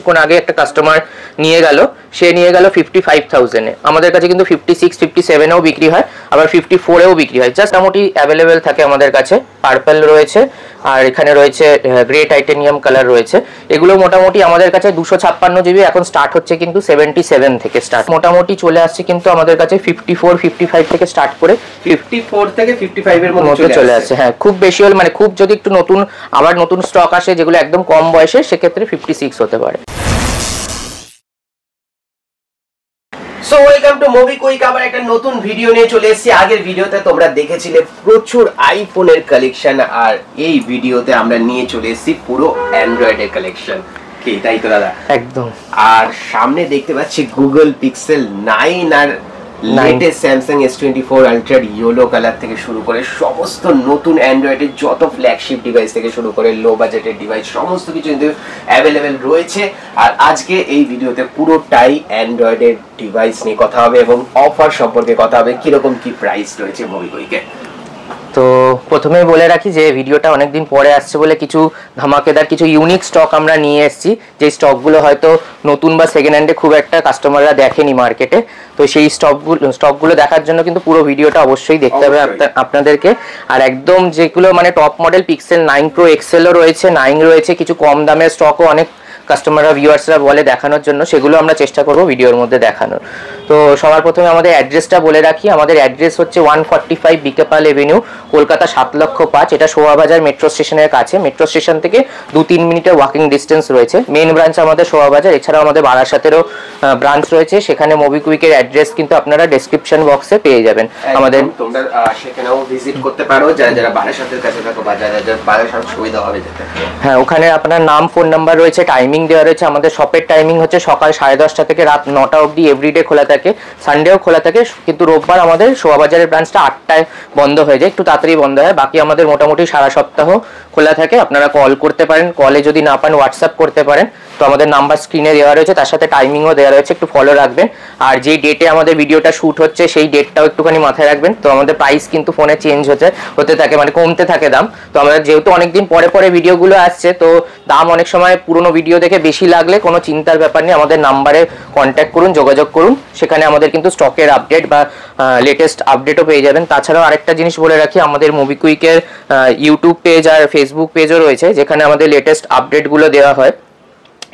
কিছুক্ষণ আগে একটা কাস্টমার নিয়ে গেল, সে নিয়ে গেল 55,000-এ। আমাদের কাছে কিন্তু 56, 57-এও বিক্রি হয়, আবার 54-এও বিক্রি হয়। জাস্ট মোটামুটি অ্যাভেলেবেল থাকে আমাদের কাছে। পার্পল রয়েছে, আর এখানে রয়েছে গ্রে টাইটেনিয়াম কালার রয়েছে। এগুলো মোটামুটি আমাদের কাছে 256 জিবি এখন স্টার্ট হচ্ছে কিন্তু 77 থেকে স্টার্ট, মোটামুটি চলে আসছে কিন্তু আমাদের কাছে 54, 55 থেকে স্টার্ট করে 54 থেকে 55 এর মধ্যে চলে আসছে। হ্যাঁ, খুব বেশি হলে মানে খুব যদি একটু নতুন আবার নতুন স্টক আসে যেগুলো একদম কম বয়সে, সেক্ষেত্রে 56 হতে পারে। সো ওয়েলকাম টু মোবিকুইক, আবার একটা নতুন ভিডিও নিয়ে চলে এসেছি। আগের ভিডিওতে তোমরা দেখেছিলে প্রচুর আইফোনের কালেকশন, আর এই ভিডিওতে আমরা নিয়ে চলে এসেছি পুরো অ্যান্ড্রয়েডের কালেকশন। কি তাই তো দাদা? একদম। আর সামনে দেখতে পাচ্ছি গুগল পিক্সেল 9 আর latest Samsung S24 ultra yellow colour থেকে শুরু করে সমস্ত নতুন অ্যান্ড্রয়েডের যত ফ্ল্যাগশিপ ডিভাইস থেকে শুরু করে লো বাজেটের ডিভাইস সমস্ত কিছু কিন্তু অ্যাভেলেবেল রয়েছে। আর আজকে এই ভিডিওতে পুরোটাই অ্যান্ড্রয়েডের ডিভাইস নিয়ে কথা হবে এবং অফার সম্পর্কে কথা হবে, কিরকম কি প্রাইস রয়েছে মোবিকুইকে। তো প্রথমেই বলে রাখি যে ভিডিওটা অনেকদিন পরে আসছে বলে কিছু ধামাকেদার কিছু ইউনিক স্টক আমরা নিয়ে এসেছি, যে স্টকগুলো হয়তো নতুন বা সেকেন্ড হ্যান্ডে খুব একটা কাস্টমাররা দেখেনি মার্কেটে। তো সেই স্টকগুলো দেখার জন্য কিন্তু পুরো ভিডিওটা অবশ্যই দেখতে হবে আপনাদেরকে। আর একদম যেগুলো মানে টপ মডেল পিক্সেল 9 প্রো এক্সেলও রয়েছে, 9 রয়েছে, কিছু কম দামের স্টকও অনেক কাস্টমাররা ভিউয়ার্সরা বলে দেখানোর জন্য, সেগুলো আমরা চেষ্টা করব ভিডিওর মধ্যে দেখানোর। তো সবার প্রথমে আমাদের অ্যাড্রেসটা বলে রাখি। আমাদের অ্যাড্রেস হচ্ছে 145 বিকেপাল এভিনিউ, কলকাতা 7,05,। এটা শোভাবাজার মেট্রো স্টেশনের কাছে। মেট্রো স্টেশন থেকে 2-3 মিনিটের ওয়াকিং ডিস্টেন্স রয়েছে। মেন ব্রাঞ্চ আমাদের শোভাবাজার, এছাড়াও আমাদের বারাসাতেরও ব্রাঞ্চ রয়েছে। সেখানে মোবিকুইকের অ্যাড্রেস কিন্তু আপনারা ডেসক্রিপশন বক্সে পেয়ে যাবেন। আমাদের তোমরা সেখানেও ভিজিট করতে পারো, যারা বারাসাতের কাছে থাকো বা যারা বারাসাত সুবিধা হবে যেতে। হ্যাঁ, ওখানে আপনার নাম, ফোন নাম্বার রয়েছে, টাইমিং দেওয়া রয়েছে। আমাদের শপের টাইমিং হচ্ছে সকাল 10:30 থেকে রাত 9টা অবধি এভরিডে খোলা থাকে, সানডেও খোলা থাকে। কিন্তু রোববার আমাদের শোভাবাজারের ব্রাঞ্চটা 8টায় বন্ধ হয়ে যায়, একটু তাড়াতাড়ি বন্ধ হয়। বাকি আমাদের মোটামুটি সারা সপ্তাহ খোলা থাকে। আপনারা কল করতে পারেন, কলে যদি না পান হোয়াটসঅ্যাপ করতে পারেন। তো আমাদের নাম্বার স্ক্রিনে দেওয়া রয়েছে, তার সাথে টাইমিংও দেওয়া রয়েছে, একটু ফলো রাখবেন। আর যেই ডেটে আমাদের ভিডিওটা শ্যুট হচ্ছে সেই ডেটটাও একটুখানি মাথায় রাখবেন। তো আমাদের প্রাইস কিন্তু ফোনে চেঞ্জ হতে থাকে, মানে কমতে থাকে দাম। তো আমাদের যেহেতু অনেকদিন পরে পরে ভিডিওগুলো আসছে, তো দাম অনেক সময় পুরনো ভিডিও দেখে বেশি লাগলে কোনো চিন্তার ব্যাপার নেই, আমাদের নাম্বারে কন্ট্যাক্ট করুন, যোগাযোগ করুন। সেখানে আমাদের কিন্তু স্টকের আপডেট বা লেটেস্ট আপডেটও পেয়ে যাবেন। তাছাড়াও আরেকটা জিনিস বলে রাখি, আমাদের মোবিকুইকের ইউটিউব পেজ আর ফেসবুক পেজও রয়েছে, যেখানে আমাদের লেটেস্ট আপডেটগুলো দেওয়া হয়।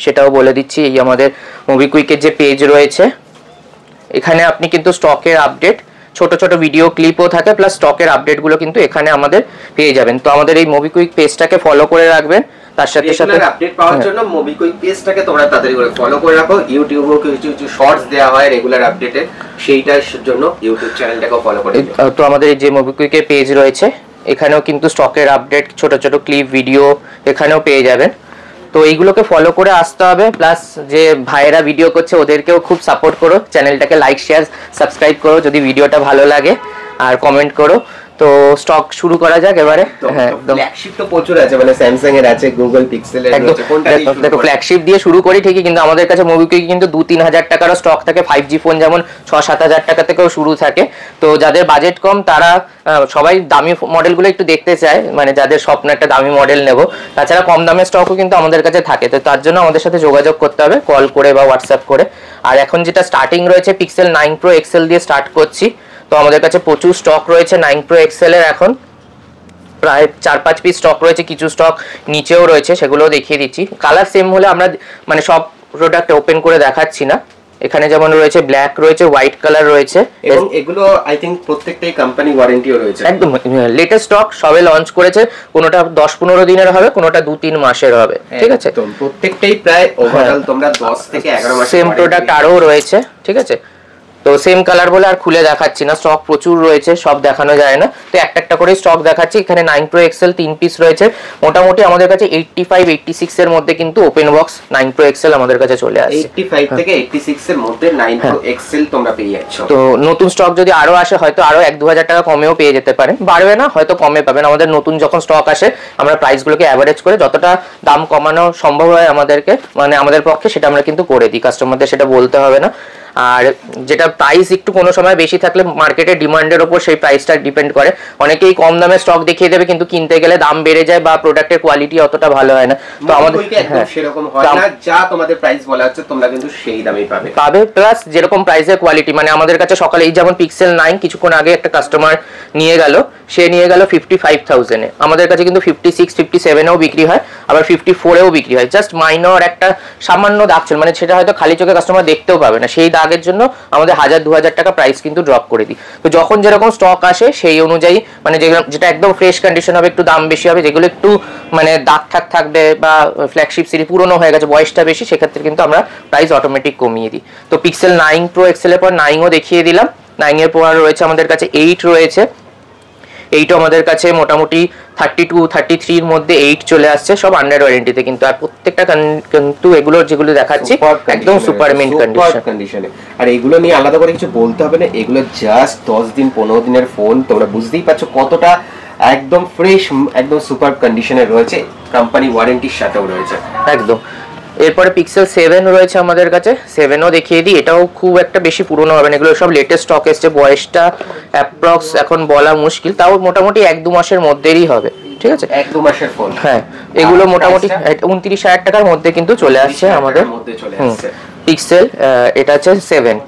সেটাও বলে দিচ্ছি, এই আমাদের মোবিকুইকের যে পেজ রয়েছে, এখানে আপনি কিন্তু স্টকের আপডেট, ছোট ছোট ভিডিও ক্লিপও থাকে, প্লাস স্টকের আপডেটগুলো কিন্তু এখানে আমাদের পেয়ে যাবেন। তো আমাদের এই মোবিকুইক পেজটাকে ফলো করে রাখবেন। তার সাথে সাথে আপডেট পাওয়ার জন্য মোবিকুইক পেজটাকে তোমরা তাড়াতাড়ি করে ফলো করে রাখো। ইউটিউবেও কিছু কিছু শর্টস দেওয়া হয় রেগুলার আপডেটে, সেইটার জন্য ইউটিউব চ্যানেলটাকেও ফলো করে দিও। তো আমাদের যে মোবিকুইকের পেজ রয়েছে, এখানেও কিন্তু স্টকের আপডেট, ছোট ছোট ক্লিপ, ভিডিও এখানেও পেয়ে যাবেন। তো এইগুলোকে ফলো করে আসতে হবে। প্লাস যে ভাইয়েরা ভিডিও করছে ওদেরকেও খুব সাপোর্ট করো, চ্যানেলটাকে লাইক, শেয়ার, সাবস্ক্রাইব করো যদি ভিডিওটা ভালো লাগে, আর কমেন্ট করো। তো স্টক শুরু করা যাক এবারে। হ্যাঁ, একদম ফ্ল্যাগশিপ তো প্রচুর আছে, মানে স্যামসাং এর আছে, গুগল পিক্সেল এর আছে, কোনটা দেখো ফ্ল্যাগশিপ দিয়ে শুরু করি ঠিকই, কিন্তু আমাদের কাছে মোবিকুইক কিন্তু 2-3 হাজার টাকারও স্টক থাকে। 5G ফোন যেমন 6-7 হাজার টাকা থেকেও শুরু থাকে। তো যাদের বাজেট কম তারা সবাই দামি মডেলগুলো একটু দেখতে চায়, মানে যাদের স্বপ্ন একটা দামি মডেল নেব। তাছাড়া কম দামের স্টকও কিন্তু আমাদের কাছে থাকে। তো তার জন্য আমাদের সাথে যোগাযোগ করতে হবে কল করে বা হোয়াটসঅ্যাপ করে। আর এখন যেটা স্টার্টিং রয়েছে পিক্সেল 9 প্রো এক্সেল দিয়ে স্টার্ট করছি। তো আমাদের কাছে প্রচুর স্টক রয়েছে 9 প্রো এক্সেল এর, এখন প্রায় 4-5 পিস স্টক রয়েছে, কিছু স্টক নিচেও রয়েছে, সেগুলোও দেখিয়ে দিচ্ছি। কালার সেম হলে আমরা মানে সব প্রোডাক্ট ওপেন করে দেখাচ্ছি না। এখানে যেমন রয়েছে ব্ল্যাক রয়েছে, হোয়াইট কালার রয়েছে, এবং এগুলো আই থিংক প্রত্যেকটাই কোম্পানি ওয়ারেন্টিও রয়েছে। একদম লেটেস্ট স্টক, সবে লঞ্চ করেছে। কোনোটা 10-15 দিনের হবে, কোনোটা 2-3 মাসের হবে, ঠিক আছে? তো প্রত্যেকটাই প্রায় ওভারঅল তোমরা 10 থেকে 11 মাস সেম প্রোডাক্ট আরও রয়েছে, ঠিক আছে? তো সেম কালার বলে আর খুলে দেখাচ্ছি না, স্টক প্রচুর রয়েছে, সব দেখানো যায় না। তো একটা একটা করে স্টক দেখাচ্ছি। এখানে 9 প্রো এক্সেল 3 পিস রয়েছে। মোটামুটি আমাদের কাছে 85-86 এর মধ্যে কিন্তু ওপেন বক্স 9 প্রো এক্সেল আমাদের কাছে চলে আসে। 85 থেকে 86 এর মধ্যে 9 প্রো এক্সেল তোমরা পেয়ে যাচ্ছ। তো নতুন স্টক যদি আরো আসে, হয়তো আরো 1-2 হাজার টাকা কমেও পেয়ে যেতে পারেন, বাড়বে না, হয়তো কমে পাবেন। আমাদের নতুন যখন স্টক আসে আমরা প্রাইসগুলোকে অ্যাভারেজ করে যতটা দাম কমানো সম্ভব হয় আমাদেরকে, মানে আমাদের পক্ষে, সেটা আমরা কিন্তু করে দিই, কাস্টমারদের সেটা বলতে হবে না। আর যেটা প্রাইস একটু কোনো সময় বেশি থাকলে মার্কেটের ডিমান্ডের উপর সেই প্রাইসটা ডিপেন্ড করে। অনেকেই কম দামে স্টক দেখিয়ে দেবে কিন্তু কিনতে গেলে দাম বেড়ে যায় বা প্রোডাক্টের কোয়ালিটি অতটা ভালো হয় না। তো আমাদের সেরকম হয় না, যা তোমাদের প্রাইস বলা হচ্ছে তোমরা কিন্তু সেই দামেই পাবে প্লাস যেরকম প্রাইসের কোয়ালিটি, মানে আমাদের কাছে সকালে এই যেমন পিক্সেল 9 কিছুক্ষণ আগে একটা কাস্টমার নিয়ে গেল, সে নিয়ে গেল 55,000 এ, আমাদের কাছে কিন্তু 56 57 এও বিক্রি হয়, আবার 54 এও বিক্রি হয়। জাস্ট মাইনর একটা সামান্য দাগ ছিল, মানে সেটা হয়তো খালি চোখে কাস্টমার দেখতেও পাবে না, সেই দাগের জন্য আমাদের 1000-2000 টাকা প্রাইস কিন্তু ড্রপ করে দিই। তো যখন যেরকম স্টক আসে সেই অনুযায়ী, মানে যেটা একদম ফ্রেশ কন্ডিশন হবে একটু দাম বেশি হবে, যেগুলো একটু মানে দাগ ঠাক থাকবে বা ফ্ল্যাগশিপ সিরিজ পুরনো হয়ে গেছে বয়সটা বেশি, সেক্ষেত্রে কিন্তু আমরা প্রাইস অটোমেটিক কমিয়ে দিই। তো পিক্সেল 9 প্রো এক্সেল এর পর 9ও দেখিয়ে দিলাম। 9 এর পর রয়েছে আমাদের কাছে 8 রয়েছে, 8ও আমাদের কাছে মোটামুটি 32-33 এর মধ্যে 8 চলে আসছে, সব আন্ডার ওয়ারেন্টিতে কিন্তু। আর প্রত্যেকটা কিন্তু এগুলো যেগুলো দেখাচ্ছি একদম সুপার মিন্ট কন্ডিশনে। আর এগুলো নিয়ে আলাদা করে কিছু বলতে হবে না, এগুলো জাস্ট 10 দিন 15 দিনের ফোন, তোমরা বুঝতেই পারছো কতটা একদম ফ্রেশ, একদম সুপার কন্ডিশনে রয়েছে, কোম্পানি ওয়ারেন্টির সাথেও রয়েছে একদম। এরপরে পিক্সেল 7 রয়েছে আমাদের কাছে, 7ও দেখিয়ে দিই। এটাও খুব একটা বেশি পুরনো হবে না, এগুলো সব লেটেস্ট স্টক এসছে, বয়সটা অ্যাপ্রক্স এখন বলা মুশকিল, তাও মোটামুটি 1-2 মাসের মধ্যেই হবে, ঠিক আছে, 1-2 মাসের ফোন। হ্যাঁ, এগুলো মোটামুটি 29,000 টাকার মধ্যে কিন্তু চলে আসছে আমাদের পিক্সেল, এটা হচ্ছে 7।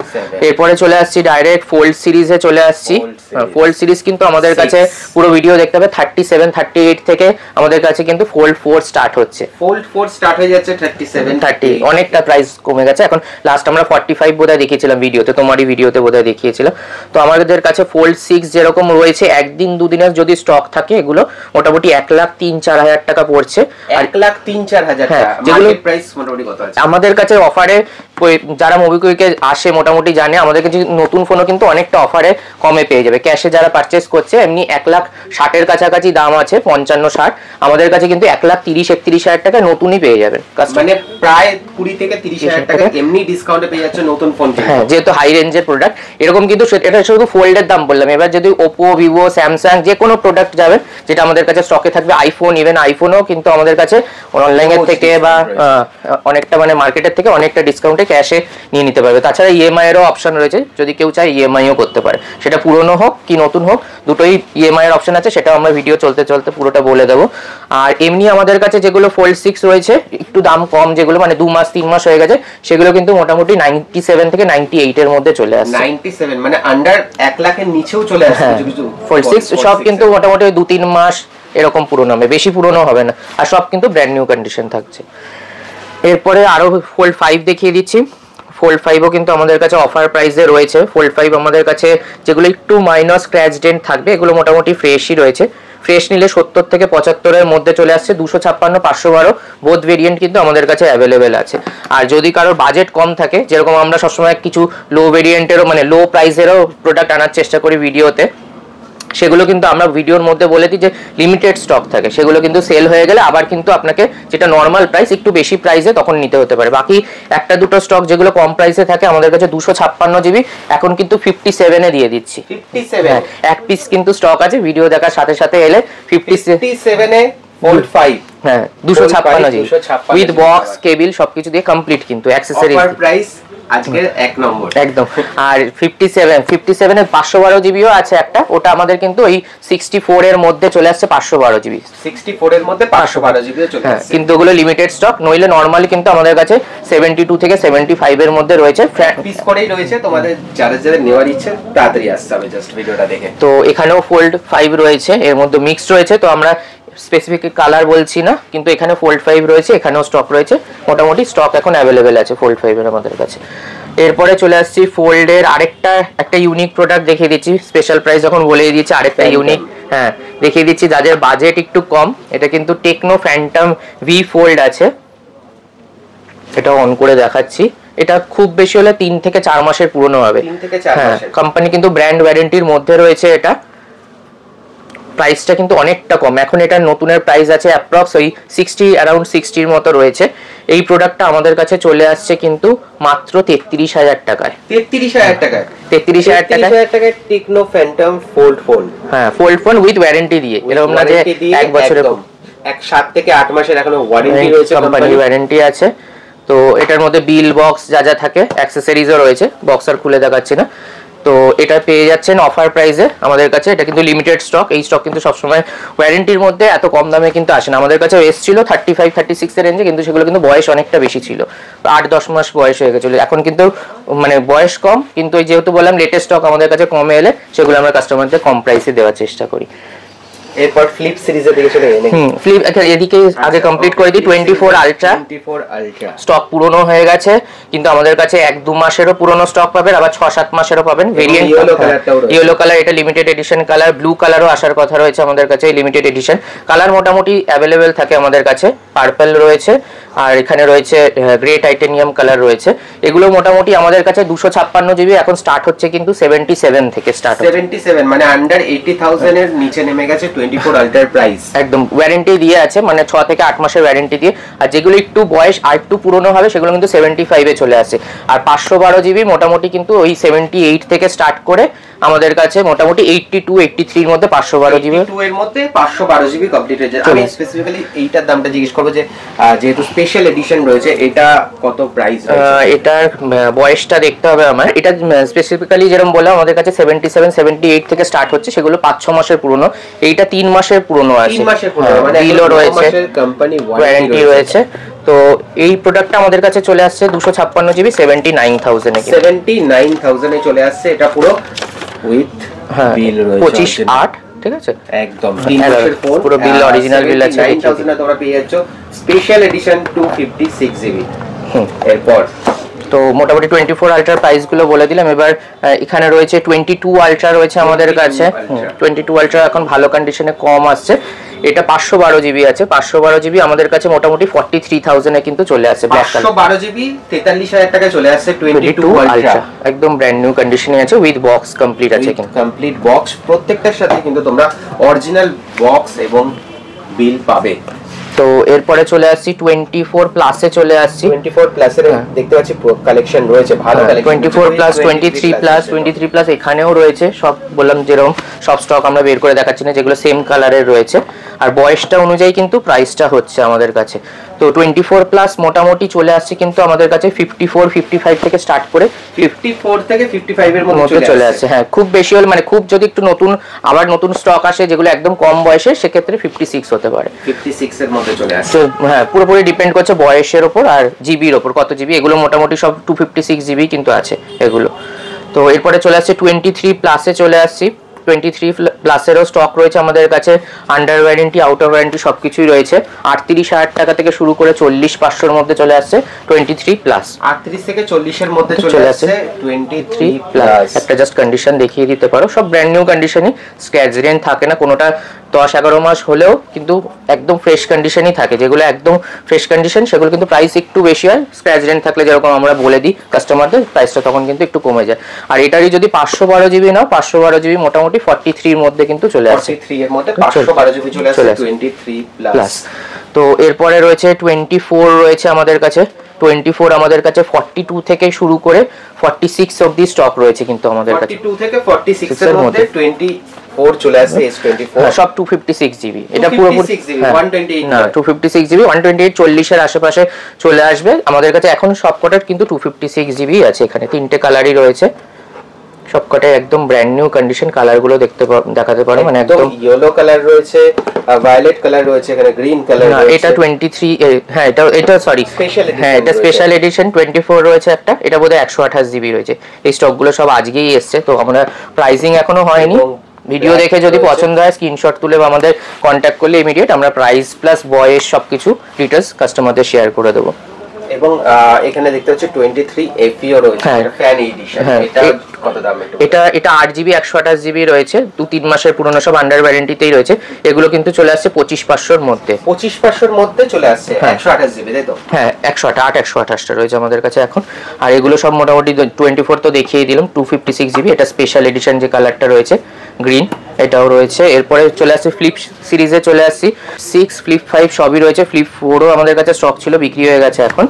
এরপরে চলে আসছি ডাইরেক্ট ফোল্ড সিরিজে চলে আসছি। ফোল্ড সিরিজ কিন্তু আমাদের কাছে পুরো ভিডিও দেখতে হবে 37-38 থেকে আমাদের কাছে কিন্তু ফোল্ড 4 স্টার্ট হচ্ছে, ফোল্ড 4 স্টার্ট হয়ে যাচ্ছে 37-30, অনেকটা প্রাইস কমে গেছে এখন। লাস্ট আমরা 45 বোধহয় দেখিয়েছিলাম ভিডিওতে, তোমারই ভিডিওতে বোধহয় দেখিয়েছিলাম। তো আমাদের কাছে ফোল্ড 6 যেরকম রয়েছে, একদিন দুদিনের যদি স্টক থাকে এগুলো মোটামুটি 1,03,000-4,000 টাকা পড়ছে। 1,03,000-4,000 টাকা যেগুলো প্রাইস মোটামুটি কত আছে আমাদের কাছে অফারে। যারা মোবিকুইকে আসে মোটামুটি জানে আমাদের কাছে নতুন ফোনও কিন্তু অনেকটা অফারে কমে পেয়ে যাবে। ক্যাশে যারা পারচেস করছে এমনি 1,60,000 কাছাকাছি দাম আছে, 55-60, আমাদের কাছে কিন্তু 1,30,000-31,000 টাকা নতুনই পেয়ে যাবেন, মানে প্রায় 20,000-30,000 টাকা এমনি ডিসকাউন্টে পেয়ে যাচ্ছে নতুন ফোন। হ্যাঁ, যেহেতু হাই রেঞ্জের প্রোডাক্ট এরকম কিন্তু, এটা শুধু ফোল্ডের দাম বললাম। এবার যদি ওপো, ভিভো, স্যামসাং যে কোনো প্রোডাক্ট যাবে যেটা আমাদের কাছে স্টকে থাকবে, আইফোন, ইভেন আইফোনও কিন্তু আমাদের কাছে অনলাইনের থেকে বা অনেকটা মানে মার্কেটের থেকে অনেকটা ডিসকাউন্টে ক্যাশে নিয়ে নিতে পারবে। তাছাড়া ইএমআই এরও অপশন রয়েছে, যদি কেউ চায় ইএমআইও করতে পারে, সেটা পুরনো হোক কি নতুন হোক দুটোই ইএমআই এর অপশন আছে, সেটাও আমরা ভিডিও চলতে চলতে পুরোটা বলে দেবো। আর এমনি আমাদের কাছে যেগুলো ফোল্ড 6 রয়েছে একটু দাম কম, যেগুলো মানে 2 মাস 3 মাস হয়ে গেছে, সেগুলো কিন্তু মোটামুটি 97 থেকে 98 এর মধ্যে চলে আসছে। 97 মানে আন্ডার 1 লাখের নিচেও চলে আসছে কিছু ফোল্ড 6 সব কিন্তু মোটামুটি 2-3 মাস এরকম পুরনো হবে, বেশি পুরনো হবে না, আর সব কিন্তু ব্র্যান্ড নিউ কন্ডিশন থাকছে। এরপরে আরো ফোল্ড 5 দেখিয়ে দিচ্ছি। ফোল্ড 5ও কিন্তু আমাদের কাছে অফার প্রাইসে রয়েছে। ফোল্ড 5 আমাদের কাছে যেগুলো একটু মাইনর স্ক্র্যাচ ডেন্ট থাকবে এগুলো মোটামুটি ফ্রেশই রয়েছে। ফ্রেশ নিলে 70 থেকে 75 এর মধ্যে চলে আসছে, 256, 512 বোথ ভেরিয়েন্ট কিন্তু আমাদের কাছে অ্যাভেলেবেল আছে। আর যদি কারোর বাজেট কম থাকে, যেরকম আমরা সবসময় কিছু লো ভেরিয়েন্টেরও মানে লো প্রাইসেরও প্রোডাক্ট আনার চেষ্টা করি ভিডিওতে, সেগুলো কিন্তু আমরা ভিডিওর মধ্যে বলে দিই যে লিমিটেড স্টক থাকে, সেগুলো কিন্তু সেল হয়ে গেলে আবার কিন্তু আপনাকে যেটা নর্মাল প্রাইস একটু বেশি প্রাইসে তখন নিতে হতে পারে। বাকি একটা দুটো স্টক যেগুলো কম প্রাইসে থাকে আমাদের কাছে 256 জিবি এখন কিন্তু 57 এ দিয়ে দিচ্ছি। 57 এক পিস কিন্তু স্টক আছে, ভিডিও দেখার সাথে সাথে এলে 57 এ ফোল্ড 5, হ্যাঁ 256 জিবি উইথ বক্স কেবল সবকিছু দিয়ে কমপ্লিট, কিন্তু অ্যাকসেসরিজ অফার প্রাইস আজকে এক নম্বর একদম। আর 57 এর 512 জিবিও আছে একটা, ওটা আমাদের কিন্তু ওই 64 এর মধ্যে চলে আসছে, 512 জিবি 64 এর মধ্যে 512 জিবি চলে আসছে, কিন্তু ওগুলো লিমিটেড স্টক, নইলে নরমালি কিন্তু আমাদের কাছে 72 থেকে 75 এর মধ্যে রয়েছে, পিস করেই রয়েছে। তোমাদের যারা যারা নেওয়ার ইচ্ছে তাড়াতাড়ি আসতে হবে জাস্ট ভিডিওটা দেখে। তো এখানেও ফোল্ড 5 রয়েছে, এর মধ্যে মিক্সড রয়েছে, তো আমরা স্পেসিফিক কালার বলছি না, কিন্তু এখানে ফোল্ড 5 রয়েছে, এখানেও স্টক রয়েছে, মোটামুটি স্টক এখন অ্যাভেলেবেল আছে ফোল্ড 5 এর আমাদের কাছে। এরপরে চলে আসছি ফোল্ডের একটা ইউনিক প্রোডাক্ট দেখিয়ে দিচ্ছি, স্পেশাল প্রাইস যখন বলে দিয়েছি আরেকটা ইউনিক হ্যাঁ দেখিয়ে দিচ্ছি, যাদের বাজেট একটু কম। এটা কিন্তু টেকনো ফ্যান্টম ভি ফোল্ড আছে, এটা অন করে দেখাচ্ছি। এটা খুব বেশি হলে 3 থেকে 4 মাসের পুরনো হবে, 3 থেকে 4 মাসের। কোম্পানি কিন্তু ব্র্যান্ড ওয়ারেন্টির মধ্যে রয়েছে। এটা প্রাইসটা কিন্তু অনেকটা কম, এখন এটা নতুনের প্রাইস আছে অ্যাপ্রক্স ওই 60 অ্যারাউন্ড 60 মতো রয়েছে। এই প্রোডাক্টটা আমাদের কাছে চলে আসছে কিন্তু মাত্র 33,000 টাকায়। 33,000 টাকায় 33,000 টাকায় টেকনো ফ্যান্টম ফোল্ড ফোন, হ্যাঁ ফোল্ড ফোন উইথ ওয়ারেন্টি দিয়ে, এরকম না যে 1 বছরের, 7 থেকে 8 মাসের এখনো ওয়ারেন্টি রয়েছে, কোম্পানি ওয়ারেন্টি আছে। তো এটার মধ্যে বিল বক্স যা যা থাকে, অ্যাক্সেসরিজও রয়েছে, বক্স আর খুলে দেখাচ্ছি না। তো এটা পেয়ে যাচ্ছেন অফার প্রাইসে আমাদের কাছে। এটা কিন্তু লিমিটেড স্টক, এই স্টক কিন্তু সবসময় ওয়ারেন্টির মধ্যে এত কম দামে কিন্তু আসে না। আমাদের কাছে এসেছিল 35-36 এর রেঞ্জে, কিন্তু সেগুলো কিন্তু বয়স অনেকটা বেশি ছিল, 8-10 মাস বয়স হয়ে গেছিলো। এখন কিন্তু মানে বয়স কম, কিন্তু ওই যেহেতু বললাম লেটেস্ট স্টক আমাদের কাছে কমে এলে সেগুলো আমরা কাস্টমারদের কম প্রাইসে দেওয়ার চেষ্টা করি। এরপর ফ্লিপ সিরিজের দিকে চলে গেলেন। ফ্লিপ এদিকে আগে কমপ্লিট করে দিই। 24 আলট্রা স্টক পুরনো হয়ে গেছে, কিন্তু আমাদের কাছে 1-2 মাসেরও পুরনো স্টক পাবেন, আবার 6-7 মাসেরও পাবেন। ভেরিয়েন্ট ইয়েলো কালার, এটা লিমিটেড এডিশন কালার। ব্লু কালারও আসার কথা রয়েছে আমাদের কাছে, লিমিটেড এডিশন কালার মোটামুটি অ্যাভেলেবেল থাকে আমাদের কাছে। পার্পল রয়েছে, আর এখানে রয়েছে গ্রে টাইটেনিয়াম কালার রয়েছে। এগুলো মোটামুটি আমাদের কাছে 256 জিবি এখন স্টার্ট হচ্ছে, কিন্তু 77 থেকে স্টার্ট হচ্ছে। 77 মানে আন্ডার 80,000 এর নিচে নেমে গেছে 24 আলট্রার প্রাইস। একদম ওয়ারেন্টি দিয়ে আছে, মানে 6 থেকে 8 মাসের ওয়ারেন্টি দিয়ে। আর যেগুলো একটু বয়স আর একটু পুরনো হবে সেগুলো কিন্তু 75 এ চলে আসে। আর 512 জিবি মোটামুটি কিন্তু ওই 78 থেকে স্টার্ট করে আমাদের কাছে মোটামুটি 82-83 এর মধ্যে 512 জিবি, 82 এর মধ্যে 512 জিবি কমপ্লিট হয়ে যায়। আমি স্পেসিফিক্যালি এইটার দামটা জিজ্ঞেস করব যে যেহেতু স্পেশাল এডিশন রয়েছে, এটা কত প্রাইস রয়েছে? এটার বয়সটা দেখতে হবে আমার। এটা স্পেসিফিক্যালি যেরকম বললাম আমাদের কাছে 77-78 থেকে স্টার্ট হচ্ছে, সেগুলো 5-6 মাসের পুরনো। এইটা 3 মাসের পুরনো আছে, 3 মাসের পুরনো, মানে বিলও রয়েছে, কোম্পানি ওয়ারেন্টি রয়েছে। তো এই প্রোডাক্টটা আমাদের কাছে চলে আসছে 256 জিবি 79,000 এ, 79,000 এ চলে আসছে। এটা পুরো উইথ বিল রয়েছে 25/8, ঠিক আছে, একদম 3 মাসের ফোন, পুরো বিল অরিজিনাল বিল আছে। 79,000 এ তোমরা পেয়ে যাচ্ছ স্পেশাল এডিশন 256 জিবি। এরপর তো মোটামুটি 24 আলট্রার প্রাইস গুলো বলে দিলাম। এবার এখানে রয়েছে 22 আলট্রা রয়েছে আমাদের কাছে। 22 আলট্রা এখন ভালো কন্ডিশনে কম আসছে। এটা 512 জিবি আছে। 512 জিবি আমাদের কাছে মোটামুটি 43,000 এ কিন্তু চলে আসে। 512 জিবি 43,000 টাকায় চলে আসছে 22 আলট্রা, একদম ব্র্যান্ড নিউ কন্ডিশনে আছে, উইথ বক্স কমপ্লিট আছে, কিন্তু কমপ্লিট বক্স। প্রত্যেকটার সাথে কিন্তু তোমরা অরিজিনাল বক্স এবং বিল পাবে। তো এরপরে চলে আসছি 24 প্লাসে চলে আসছি। 24 প্লাসের দেখতে পাচ্ছি কালেকশন রয়েছে, ভালো কালেকশন। 24 প্লাস, 23 প্লাস এখানেও রয়েছে। সব বললাম যেরকম সব স্টক আমরা বের করে দেখাচ্ছি না, যেগুলো সেম কালারের রয়েছে। আর বয়সটা অনুযায়ী কিন্তু প্রাইসটা হচ্ছে আমাদের কাছে। তো 24 প্লাস মোটামুটি চলে আসছে কিন্তু আমাদের কাছে 54-55 থেকে স্টার্ট করে 54 থেকে 55 এর মধ্যে চলে আসছে। হ্যাঁ, খুব বেশি হলে মানে খুব যদি একটু নতুন আবার নতুন স্টক আসে যেগুলো একদম কম বয়সে, সেক্ষেত্রে 56 হতে পারে। 56 এর মধ্যে চলে আসছে। হ্যাঁ, পুরোপুরি ডিপেন্ড করছে বয়সের ওপর আর জিবির ওপর, কত জিবি। এগুলো মোটামুটি সব 256 জিবি কিন্তু আছে এগুলো। তো এরপরে চলে আসছে 23 প্লাসে চলে আসছি। 23 প্লাসেরও স্টক রয়েছে আমাদের কাছে, আন্ডার ওয়ারেন্টি আউটার ওয়ারেন্টি সবকিছুই রয়েছে। 38,000 টাকা থেকে শুরু করে 40,500 এর মধ্যে চলে আসছে 23 প্লাস। 38 থেকে 40 এর মধ্যে চলে আসছে 23 প্লাস। একটা জাস্ট কন্ডিশন দেখিয়ে দিতে পারো, সব ব্র্যান্ড নিউ কন্ডিশনই, স্ক্র্যাচ রেন্ট থাকে না কোনোটা। 10-11 মাস হলেও কিন্তু একদম ফ্রেশ কন্ডিশনই থাকে। যেগুলো একদম ফ্রেশ কন্ডিশন সেগুলো কিন্তু প্রাইস একটু বেশি হয়। স্ক্র্যাচ রেন্ট থাকলে যেরকম আমরা বলে দিই কাস্টমারদের, প্রাইসটা তখন কিন্তু একটু কমে যায়। আর এটারই যদি 512 জিবি নাও, 512 জিবি মোটামুটি 43 এর মধ্যে কিন্তু চলে আসে। 43 এর মধ্যে 512 জিবি চলে আসে 23 প্লাস। তো এরপরে রয়েছে 24 রয়েছে আমাদের কাছে। 24 আমাদের কাছে 42 থেকে শুরু করে 46 অবধি স্টক রয়েছে কিন্তু আমাদের কাছে। 42 থেকে 46 এর মধ্যে 24 চলে আসে S24, সব 256 জিবি। এটা পুরোপুরি 128 না, 256 জিবি, 128 40 এর আশেপাশে চলে আসবে আমাদের কাছে। এখন সবকটার কিন্তু 256 জিবি আছে। এখানে তিনটে কালারই রয়েছে, সবকটাই একদম ব্র্যান্ড নিউ কন্ডিশন। কালারগুলো দেখাতে পারো, মানে একদম ইয়েলো কালার রয়েছে, ভায়োলেট কালার রয়েছে, এখানে গ্রিন কালার রয়েছে। এটা 23, হ্যাঁ এটা সরি স্পেশাল, হ্যাঁ এটা স্পেশাল এডিশন 24 রয়েছে একটা। এটা বোধহয় 128 জিবি রয়েছে। এই স্টকগুলো সব আজকেই এসছে, তো আমরা প্রাইসিং এখনো হয়নি। ভিডিও দেখে যদি পছন্দ হয় স্ক্রিনশট তুলে বা আমাদের কন্ট্যাক্ট করলে ইমিডিয়েট আমরা প্রাইস প্লাস বয়স সবকিছু ডিটেইলস কাস্টমারদের শেয়ার করে দেবো। এবং এখানে দেখতে হচ্ছে 23 FEO রয়েছে, এটা ফ্যান এডিশন। এটা কত দাম? এটা 8 জিবি 128 জিবি রয়েছে, 2-3 মাসের পুরনো, সব আন্ডার ওয়ারেন্টিতেই রয়েছে। এগুলো কিন্তু চলে আসছে 25,500 এর মধ্যে। 25,500 এর মধ্যে চলে আসছে 128 জিবি, তাই তো? হ্যাঁ, 128টা রয়েছে আমাদের কাছে এখন। আর এগুলো সব মোটামুটি 24 তো দেখিয়ে দিলাম, 256 জিবি। এটা স্পেশাল এডিশন যে কালারটা রয়েছে গ্রিন, এটাও রয়েছে। এরপরে চলে আসছে ফ্লিপ সিরিজে চলে আসছি। 6, ফ্লিপ 5 সবই রয়েছে। ফ্লিপ 4ও আমাদের কাছে স্টক ছিল, বিক্রি হয়ে গেছে এখন।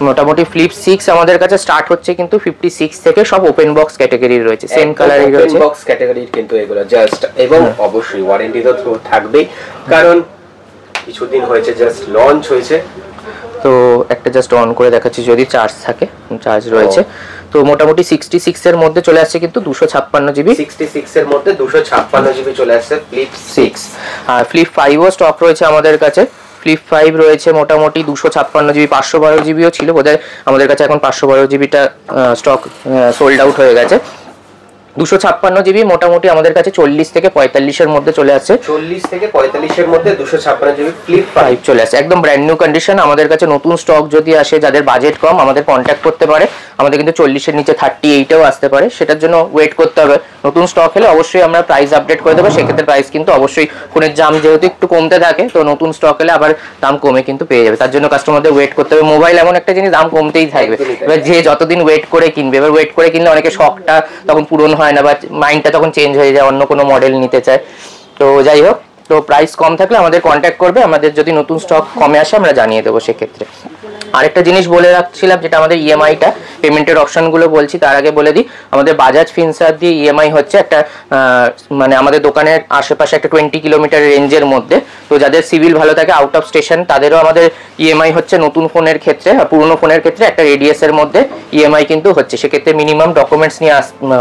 মোটামুটি ফ্লিপ 6 আমাদের কাছে স্টার্ট হচ্ছে কিন্তু 56 থেকে, সব ওপেন বক্স ক্যাটাগরি রয়েছে, সেম কালারই রয়েছে, ওপেন বক্স ক্যাটাগরির কিন্তু এগুলো জাস্ট। এবং অবশ্যই ওয়ারেন্টি তো থাকবেই, কারণ কিছুদিন হয়েছে জাস্ট লঞ্চ হয়েছে। তো একটা জাস্ট অন করে দেখাচ্ছি যদি চার্জ থাকে, চার্জ রয়েছে। তো মোটামুটি 66 এর মধ্যে চলে আসছে কিন্তু 256 জিবি। 66 এর মধ্যে 256 জিবি চলে আসছে ফ্লিপ 6। আর ফ্লিপ 5ও স্টক রয়েছে আমাদের কাছে। ফ্লিপ 5 রয়েছে মোটামুটি 256 জিবি, 512 জিবিও ছিল বোধহয়, আমাদের কাছে এখন 512 জিবিটা স্টক সোল্ড আউট হয়ে গেছে। 256 জিবি মোটামুটি আমাদের কাছে 40 থেকে 45 এর মধ্যে চলে আসছে। 40 থেকে 45 এর মধ্যে 256 জিবি ফ্লিপ 5 চলে আসছে, একদম ব্র্যান্ড নিউ কন্ডিশন। আমাদের কাছে নতুন স্টক যদি আসে, যাদের বাজেট কম আমাদের কন্ট্যাক্ট করতে পারে। আমাদের কিন্তু 40 এর নিচে 38এও আসতে পারে, সেটার জন্য ওয়েট করতে হবে। নতুন স্টক হলে অবশ্যই আমরা প্রাইস আপডেট করে দেবো, সেক্ষেত্রে প্রাইস কিন্তু অবশ্যই ফোনের দাম যেহেতু একটু কমতে থাকে, তো নতুন স্টক হলে আবার দাম কমে কিন্তু পেয়ে যাবে। তার জন্য কাস্টমারদের ওয়েট করতে হবে। মোবাইল এমন একটা জিনিস, দাম কমতেই থাকবে। এবার যে যতদিন ওয়েট করে কিনবে, এবার ওয়েট করে কিনলে অনেকে শখটা তখন পূরণ হয় না, বা মাইন্ডটা তখন চেঞ্জ হয়ে যায়, অন্য কোনো মডেল নিতে চায়। তো যাই হোক, তো প্রাইস কম থাকলে আমাদের কন্ট্যাক্ট করবে, আমাদের যদি নতুন স্টক কমে আসে আমরা জানিয়ে দেবো সেক্ষেত্রে। আরেকটা জিনিস বলে রাখছিলাম, যেটা আমাদের ইএমআইটা পেমেন্টের অপশনগুলো বলছি, তার আগে বলে দিই আমাদের বাজাজ ফিনসার্ভ দিয়ে ইএমআই হচ্ছে একটা মানে আমাদের দোকানের আশেপাশে একটা 20 কিলোমিটার রেঞ্জের মধ্যে। তো যাদের সিভিল ভালো থাকে, আউট অফ স্টেশন, তাদেরও আমাদের ইএমআই হচ্ছে নতুন ফোনের ক্ষেত্রে, আর পুরনো ফোনের ক্ষেত্রে একটা রেডিয়াসের মধ্যে ইএমআই কিন্তু হচ্ছে। সেক্ষেত্রে মিনিমাম ডকুমেন্টস নিয়ে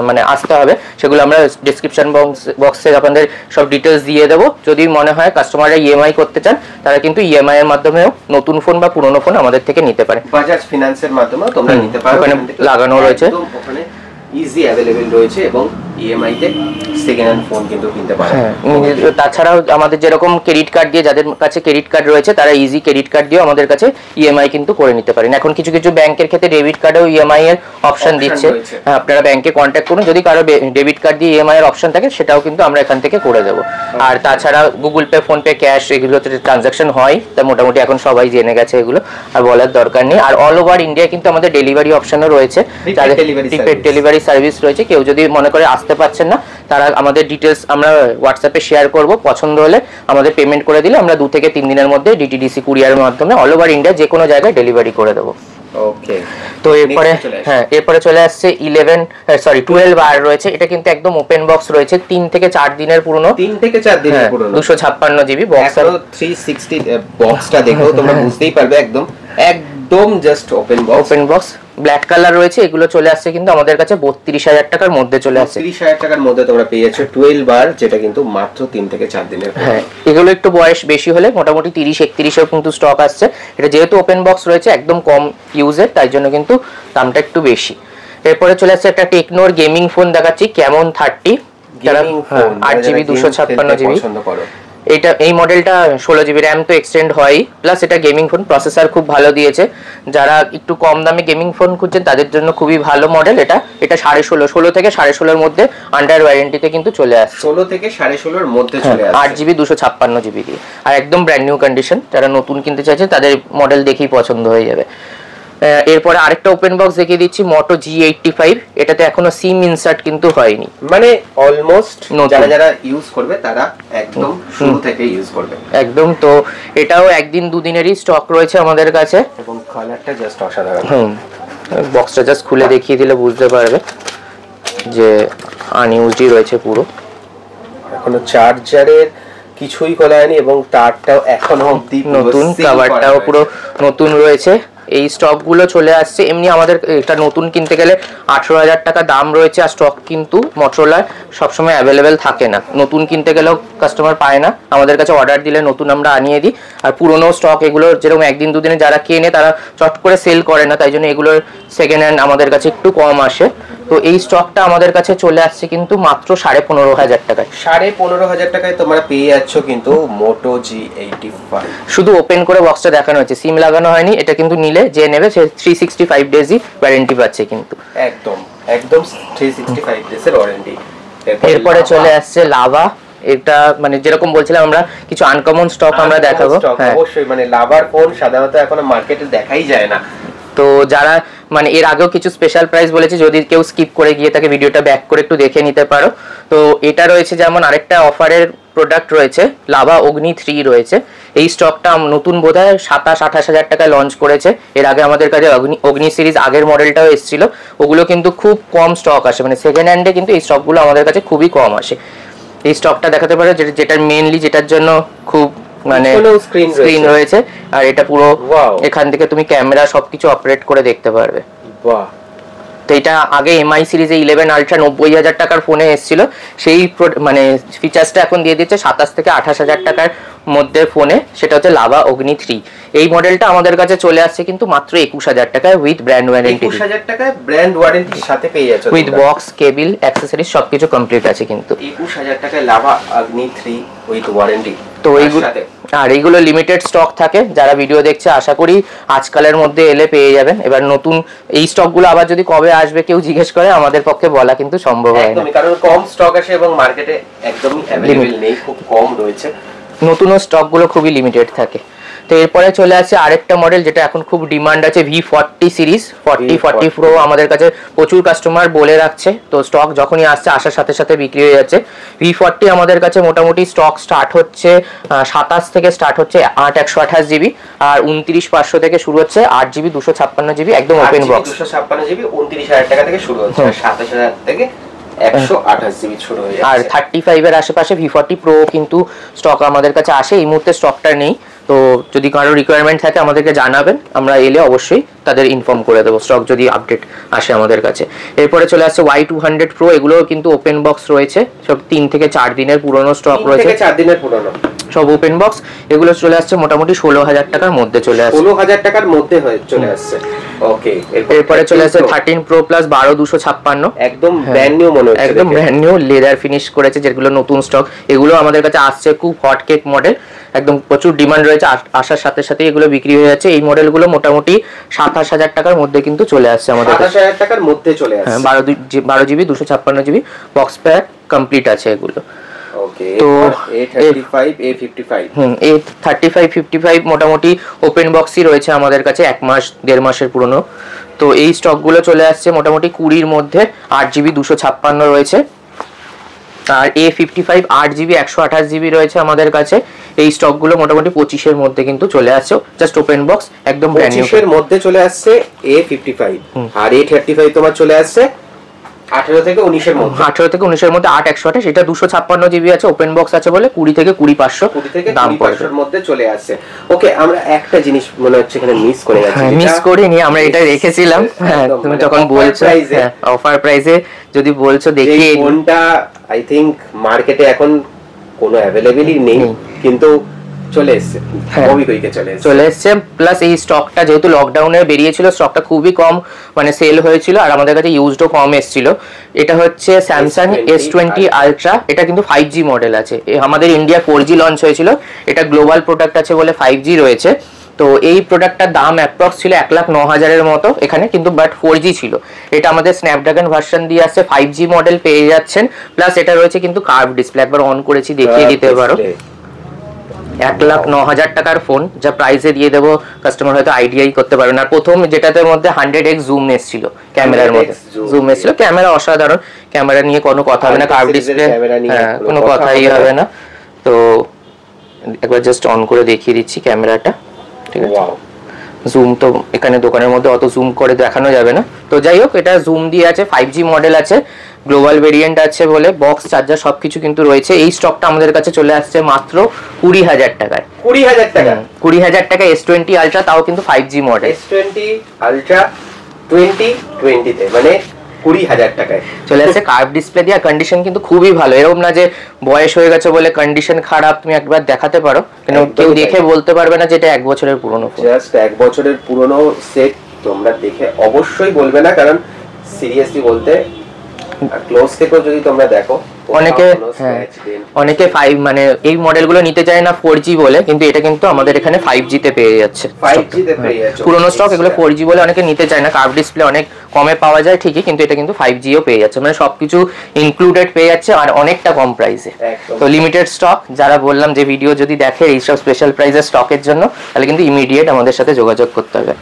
মানে আসতে হবে, সেগুলো আমরা ডিসক্রিপশন বক্সে আপনাদের সব ডিটেলস দিয়ে দেবো। যদি মনে হয় কাস্টমাররা ইএমআই করতে চান, তারা কিন্তু ইএমআই এর মাধ্যমেও নতুন ফোন বা পুরনো ফোন আমাদের থেকে নিতে পারে। বাজাজ ফিনান্সের মাধ্যমে তোমরা নিতে পারো, ওখানে লাগানো রয়েছে, ওখানে ইজি অ্যাভেলেবল রয়েছে, এবং ইএমআই তে সেকেন্ড হ্যান্ড ফোন কিন্তু কিনতে পারো। তাছাড়াও আমাদের যেরকম ক্রেডিট কার্ড দিয়ে, যাদের কাছে ক্রেডিট কার্ড রয়েছে তারা ইজি ক্রেডিট কার্ড দিয়েও আমাদের কাছে ইএমআই কিন্তু করে নিতে পারেন। এখন কিছু কিছু ব্যাংকের ক্ষেত্রে ডেবিট কার্ডেও ইএমআই এর অপশন দিচ্ছে, আপনারা ব্যাংকে কন্ট্যাক্ট করুন, যদি কারো ডেবিট কার্ড দিয়ে ইএমআই এর অপশন থাকে সেটাও কিন্তু আমরা এখান থেকে করে দেবো। আর তাছাড়া Google pay, phone pay, cash এগুলোতে ট্রানজাকশন হয়, তা মোটামুটি এখন সবাই জেনে গেছে এগুলো, আর বলার দরকার নেই। আর অল ওভার ইন্ডিয়া কিন্তু আমাদের ডেলিভারি অপশনও রয়েছে, প্রিপেড ডেলিভারি সার্ভিস রয়েছে। কেউ যদি মনে করে আসতে পারছেন না, তারা আমাদের ডিটেলস আমরা হোয়াটসঅ্যাপে শেয়ার করব, পছন্দ হলে আমাদের পেমেন্ট করে দিলে আমরা 2 থেকে 3 দিনের মধ্যে ডিটিডিসি কুরিয়ারের মাধ্যমে অল ওভার ইন্ডিয়া যে কোনো জায়গায় ডেলিভারি করে দেবো। ওকে, তো এরপরে চলে আসছে 12 আর রয়েছে। এটা কিন্তু একদম ওপেন বক্স রয়েছে, 3 থেকে 4 দিনের পুরনো, 3 থেকে 4 দিনের পুরনো, 256 জিবি বক্স। আর 360 বক্সটা দেখো তোমরা বুঝতেই পারবে, একদম just open box, black colour রয়েছে। এগুলো চলে আসছে কিন্তু আমাদের কাছে 32,000 টাকার মধ্যে চলে আসছে। 32,000 টাকার মধ্যে তোমরা পেয়ে যাচ্ছ 12 বার, যেটা কিন্তু মাত্র 3 থেকে 4 দিনের। হ্যাঁ, এগুলো একটু বয়স বেশি হলে মোটামুটি 30-31 এর কিন্তু স্টক আসছে। এটা যেহেতু ওপেন বক্স রয়েছে, একদম কম ইউজের, তাই জন্য কিন্তু দামটা একটু বেশি। এরপরে চলে আসছে একটা টেকনোর গেমিং ফোন দেখাচ্ছি, ক্যামন 30, 8GB 256 জিবি পছন্দ করো। এই মডেলটা 16 জিবি র্যাম তো এক্সটেন্ড হয়, প্লাস এটা গেমিং ফোন, প্রসেসর খুব ভালো দিয়েছে। যারা একটু কম দামে গেমিং ফোন খুঁজছেন তাদের জন্য খুবই ভালো মডেল এটা। 16.5 থেকে 16.5 মধ্যে আন্ডার ওয়ারেন্টিতে কিন্তু চলে আসছে, 16 থেকে 16.5 এর মধ্যে চলে আসছে, 8GB 256 জিবি দিয়ে, আর একদম ব্র্যান্ড নিউ কন্ডিশন। যারা নতুন কিনতে চাইছে তাদের মডেল দেখেই পছন্দ হয়ে যাবে। এরপরে আরেকটা ওপেন বক্স দেখিয়ে দিচ্ছি, মোটো G85। এটাতে এখনো সিম ইনসার্ট কিন্তু হয়নি, মানে অলমোস্ট যারা ইউজ করবে তারা একদম শুরু থেকে ইউজ করবে একদম। তো এটাও 1-2 দিনেরই স্টক রয়েছে আমাদের কাছে, এবং কালারটা জাস্ট অসাধারণ। বক্সটা জাস্ট খুলে দেখিয়ে দিলে বুঝতে পারবে যে আনইউজডই রয়েছে পুরো, এখনো চার্জারের কিছুই খোলা হয়নি, এবং তারটাও এখনো অবধি নতুন, কভারটাও পুরো নতুন রয়েছে। এই স্টক গুলো চলে আসছে। এমনি আমাদের এটা নতুন কিনতে গেলে 18,000 টাকা দাম রয়েছে, আর স্টক কিন্তু মোটরোলার সবসময় অ্যাভেলেবেল থাকে না, নতুন কিনতে গেলেও কাস্টমার পায় না। আমাদের কাছে অর্ডার দিলে নতুন আমরা আনিয়ে দিই। আর পুরোনো স্টক এগুলো যেরকম 1-2 দিনে যারা কেনে তারা চট করে সেল করে না, তাই জন্য এগুলোর সেকেন্ড হ্যান্ড আমাদের কাছে একটু কম আসে। তো এই স্টকটা আমাদের কাছে চলে আসছে কিন্তু মাত্র 15,500 টাকায়। 15,500 টাকায় তোমরা পেয়ে যাচ্ছ কিন্তু মোটো G85। শুধু ওপেন করে বক্সটা দেখানো হয়েছে, সিম লাগানো হয়নি। এটা কিন্তু নিলে যে নেবে সে 365 ডেজই ওয়ারেন্টি পাচ্ছে কিন্তু, একদম 365 ডেজের ওয়ারেন্টি। এরপরে চলে আসছে লাভা। এটা মানে যেরকম বলছিলাম আমরা কিছু আনকমন স্টক আমরা দেখাবো। অবশ্যই, মানে লাভার ফোন সাধারণত এখন মার্কেটে দেখাই যায় না। তো যারা মানে এর আগেও কিছু স্পেশাল প্রাইস বলেছে, যদি কেউ স্কিপ করে গিয়ে তাকে ভিডিওটা ব্যাক করে একটু দেখে নিতে পারো। তো এটা রয়েছে, যেমন আরেকটা অফারের প্রোডাক্ট রয়েছে, লাভা অগ্নি 3 রয়েছে। এই স্টকটা নতুন বোধহয় 27-28 হাজার টাকায় লঞ্চ করেছে। এর আগে আমাদের কাছে অগ্নি সিরিজ আগের মডেলটাও এসেছিল, ওগুলো কিন্তু খুব কম স্টক আসে, মানে সেকেন্ড হ্যান্ডে কিন্তু এই স্টকগুলো আমাদের কাছে খুবই কম আসে। এই স্টকটা দেখাতে পারো, যেটার মেনলি যেটার জন্য খুব মানে স্ক্রিন রয়েছে, আর এটা পুরো এখান থেকে তুমি ক্যামেরা সবকিছু অপারেট করে দেখতে পারবে। বাহ। তো এটা আগে এমআই সিরিজে 11 আলট্রা 90,000 টাকার ফোনে এসেছিল, সেই মানে ফিচার্সটা এখন দিয়ে দিচ্ছে 27 থেকে 28,000 টাকার মধ্যে ফোনে, সেটা হচ্ছে লাভা অগ্নি 3। এই মডেলটা আমাদের কাছে চলে আসছে কিন্তু মাত্র 21,000 টাকায় উইথ ব্র্যান্ড ওয়ারেন্টি। 21,000 টাকায় ব্র্যান্ড ওয়ারেন্টির সাথে পেয়ে যাচ্ছে, উইথ বক্স, কেবল, অ্যাকসেসরিজ সবকিছু কমপ্লিট আছে কিন্তু। 21,000 টাকায় লাভা অগ্নি 3 উইথ ওয়ারেন্টি। তো এইগুলো, আর এইগুলো লিমিটেড স্টক থাকে, যারা ভিডিও দেখছে আশা করি আজকালের মধ্যে এলে পেয়ে যাবেন। এবার নতুন এই স্টকগুলো আবার যদি কবে আসবে কেউ জিজ্ঞেস করে, আমাদের পক্ষে বলা কিন্তু সম্ভব হয় না, কারণ কম স্টক আসে এবং মার্কেটে একদমই অ্যাভেলেবল নেই, খুব কম রয়েছে। নতুন স্টকগুলো খুবই লিমিটেড থাকে। তো এরপরে চলে আসছে আরেকটা মডেল যেটা এখন খুব ডিমান্ড আছে, V40 সিরিজ। 40 প্রো আমাদের কাছে প্রচুর কাস্টমার বলে রাখছে, তো স্টক যখনই আসছে আসার সাথে সাথে বিক্রি হয়ে যাচ্ছে। V40 আমাদের কাছে মোটামুটি স্টক স্টার্ট হচ্ছে 27 থেকে স্টার্ট হচ্ছে 8/128 জিবি, আর 29,500 থেকে শুরু হচ্ছে 8 জিবি 256 জিবি, একদম ওপেন বক্স। 256 জিবি 29,000 টাকা থেকে শুরু হচ্ছে, 27,000 থেকে 128 জিবি শুরু হয়ে যাচ্ছে। আর 35 এর আশেপাশে V40 প্রো কিন্তু স্টক আমাদের কাছে আসে, এই মুহূর্তে স্টকটা নেই। তো যদি কারো রিকোয়ারমেন্ট থাকে আমাদেরকে জানাবেন, আমরা এলে অবশ্যই তাদের ইনফর্ম করে দেবো স্টক যদি আপডেট আসে আমাদের কাছে। এরপরে চলে আসছে Y200 প্রো, এগুলো কিন্তু ওপেন বক্স রয়েছে, সব 3 থেকে 4 দিনের পুরনো স্টক রয়েছে, 4 দিনের পুরনো সব ওপেন বক্স। এগুলো চলে আসছে মোটামুটি 16,000 টাকার মধ্যে চলে আসছে, 16,000 টাকার মধ্যে হয়ে চলে আসছে। ওকে, এরপরে চলে আসছে 13 প্রো প্লাস 12,256, একদম ব্র্যান্ড নিউ মনে হচ্ছে, একদম ব্র্যান্ড নিউ লেদার ফিনিশ করেছে, যেগুলো নতুন স্টক। এগুলো আমাদের কাছে আসছে, খুব হট কেক মডেল, একদম প্রচুর ডিমান্ড রয়েছে, আসার সাথে সাথে এগুলো বিক্রি হয়ে যাচ্ছে। এই মডেলগুলো মোটামুটি 27,000 টাকার মধ্যে কিন্তু চলে আসছে আমাদের কাছে, 27,000 টাকার মধ্যে চলে আসছে। 12 GB 256 GB box pack complete আছে এগুলো। ওকে, তো A35 A55 A35 55 মোটামুটি ওপেন বক্সই রয়েছে আমাদের কাছে, 1 মাস 1.5 মাসের পুরনো। তো এই স্টকগুলো চলে আসছে মোটামুটি 20-র মধ্যে, 8 জিবি 256 রয়েছে, আর A55 8 জিবি 128 জিবি রয়েছে আমাদের কাছে। এই স্টকগুলো মোটামুটি 25-এর মধ্যে কিন্তু চলে আসছে, জাস্ট ওপেন বক্স, একদম ব্র্যান্ড নিউ। 25-এর মধ্যে চলে আসছে A55, আর A35 তোমার চলে আসছে 18 থেকে 19-এর মধ্যে, 18 থেকে 19-এর মধ্যে 8/128, এটা 256 জিবি আছে, ওপেন বক্স আছে বলে 20 থেকে 20,500 দাম পড়বে, মধ্যে চলে আসছে। ওকে, আমরা একটা জিনিস মনে হচ্ছে এখানে মিস করে যাচ্ছি, মিস করিনি, আমরা এটা রেখেছিলাম। হ্যাঁ, তুমি যখন বলছো অফার প্রাইসে যদি বলছো দেখি, কোনটা আই থিংক মার্কেটে এখন কোনো অ্যাভেলেবলই নেই, কিন্তু চলে এসেছে, চলে এসেছে। প্লাস এই স্টকটা যেহেতু লকডাউনে বেরিয়েছিল, স্টকটা খুবই কম মানে সেল হয়েছিল, আর আমাদের কাছে ইউজডও কম এসেছিল। এটা হচ্ছে স্যামসাং S20 আলট্রা, এটা কিন্তু 5G মডেল আছে, আমাদের ইন্ডিয়া 4G লঞ্চ হয়েছিল, এটা গ্লোবাল প্রোডাক্ট আছে বলে 5G রয়েছে। তো এই প্রোডাক্টটার দাম অ্যাপ্রক্স ছিল 1,09,000-এর মতো এখানে, কিন্তু বাট 4G ছিল। এটা আমাদের স্ন্যাপড্রাগন ভার্সন দিয়ে আসছে, 5G মডেল পেয়ে যাচ্ছেন, প্লাস এটা রয়েছে কিন্তু কার্ভ ডিসপ্লে, একবার অন করেছি দেখিয়ে দিতে পারো। 1,09,000 টাকার ফোন, যা প্রাইসে দিয়ে দেবো কাস্টমার হয়তো আইডিয়াই করতে পারবে না। প্রথম যেটাতে মধ্যে 100x জুম এসেছিল, ক্যামেরার মধ্যে জুম এসেছিল, ক্যামেরা অসাধারণ, ক্যামেরা নিয়ে কোনো কথা হবে না, কার্ভ ডিসপ্লে কোনো কথাই হবে না। তো একবার জাস্ট অন করে দেখিয়ে দিচ্ছি ক্যামেরাটা, ঠিক আছে। জুম তো এখানে দোকানের মধ্যে অত জুম করে দেখানো যাবে না, তো যাই হোক এটা জুম দিয়ে আছে, 5G মডেল আছে, গ্লোবাল ভেরিয়েন্ট আছে বলে বক্স চার্জার সবকিছু কিন্তু রয়েছে। এই স্টকটা আমাদের কাছে চলে আসছে মাত্র 20,000 টাকায়। 20,000 টাকা, 20,000 টাকা S20 আলট্রা, তাও কিন্তু 5G মডেল, S20 আলট্রা 2020 তে, মানে 20,000 টাকায় চলে আসছে। কার্ভ ডিসপ্লে দিয়ে, কন্ডিশন কিন্তু খুবই ভালো, এরকম না যে বয়স হয়ে গেছে বলে কন্ডিশন খারাপ, তুমি একবার দেখাতে পারো, কিন্তু কেউ দেখে বলতে পারবে না যে এটা 1 বছরের পুরনো ফোন। জাস্ট 1 বছরের পুরনো সেট তোমরা দেখে অবশ্যই বলবে না, কারণ সিরিয়াসলি বলতে ক্লোজ থেকেও যদি তোমরা দেখো, অনেকে 5 মানে এই মডেলগুলো নিতে চায় না 4G বলে, কিন্তু এটা কিন্তু আমাদের এখানে 5G তে পেয়ে যাচ্ছে, 5G তে পেয়ে যাচ্ছে। পুরনো স্টক এগুলো 4G বলে অনেকে নিতে চায় না, কার্ভ ডিসপ্লে অনেক কমে পাওয়া যায় ঠিকই, কিন্তু এটা কিন্তু 5G ও পেয়ে যাচ্ছে, মানে সবকিছু ইনক্লুডেড পেয়ে যাচ্ছে, আর অনেকটা কম প্রাইসে। তো লিমিটেড স্টক, যারা বললাম যে ভিডিও যদি দেখে এই সব স্পেশাল প্রাইসের স্টকের জন্য, তাহলে কিন্তু ইমিডিয়েট আমাদের সাথে যোগাযোগ করতে হবে।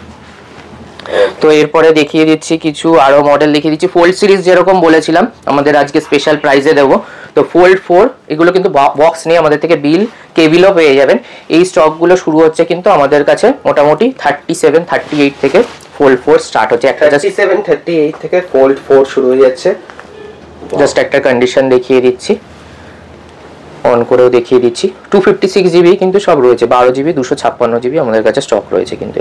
তো এরপরে দেখিয়ে দিচ্ছি কিছু আরো মডেল দেখিয়ে দিচ্ছি। ফোল্ড সিরিজ যেরকম বলেছিলাম আমাদের আজকে স্পেশাল প্রাইসে দেবো, তো ফোল্ড 4 এগুলো কিন্তু বক্স নিয়ে আমাদের থেকে বিল কেবিলও পেয়ে যাবেন। এই স্টকগুলো শুরু হচ্ছে কিন্তু আমাদের কাছে মোটামুটি 37-38 থেকে ফোল্ড 4 স্টার্ট হচ্ছে। 37-38 থেকে ফোল্ড 4 শুরু হয়ে যাচ্ছে। জাস্ট একটা কন্ডিশন দেখিয়ে দিচ্ছি, অন করেও দেখিয়ে দিচ্ছি। 256 জিবি কিন্তু সব রয়েছে, 12 জিবি 256 জিবি আমাদের কাছে স্টক রয়েছে কিন্তু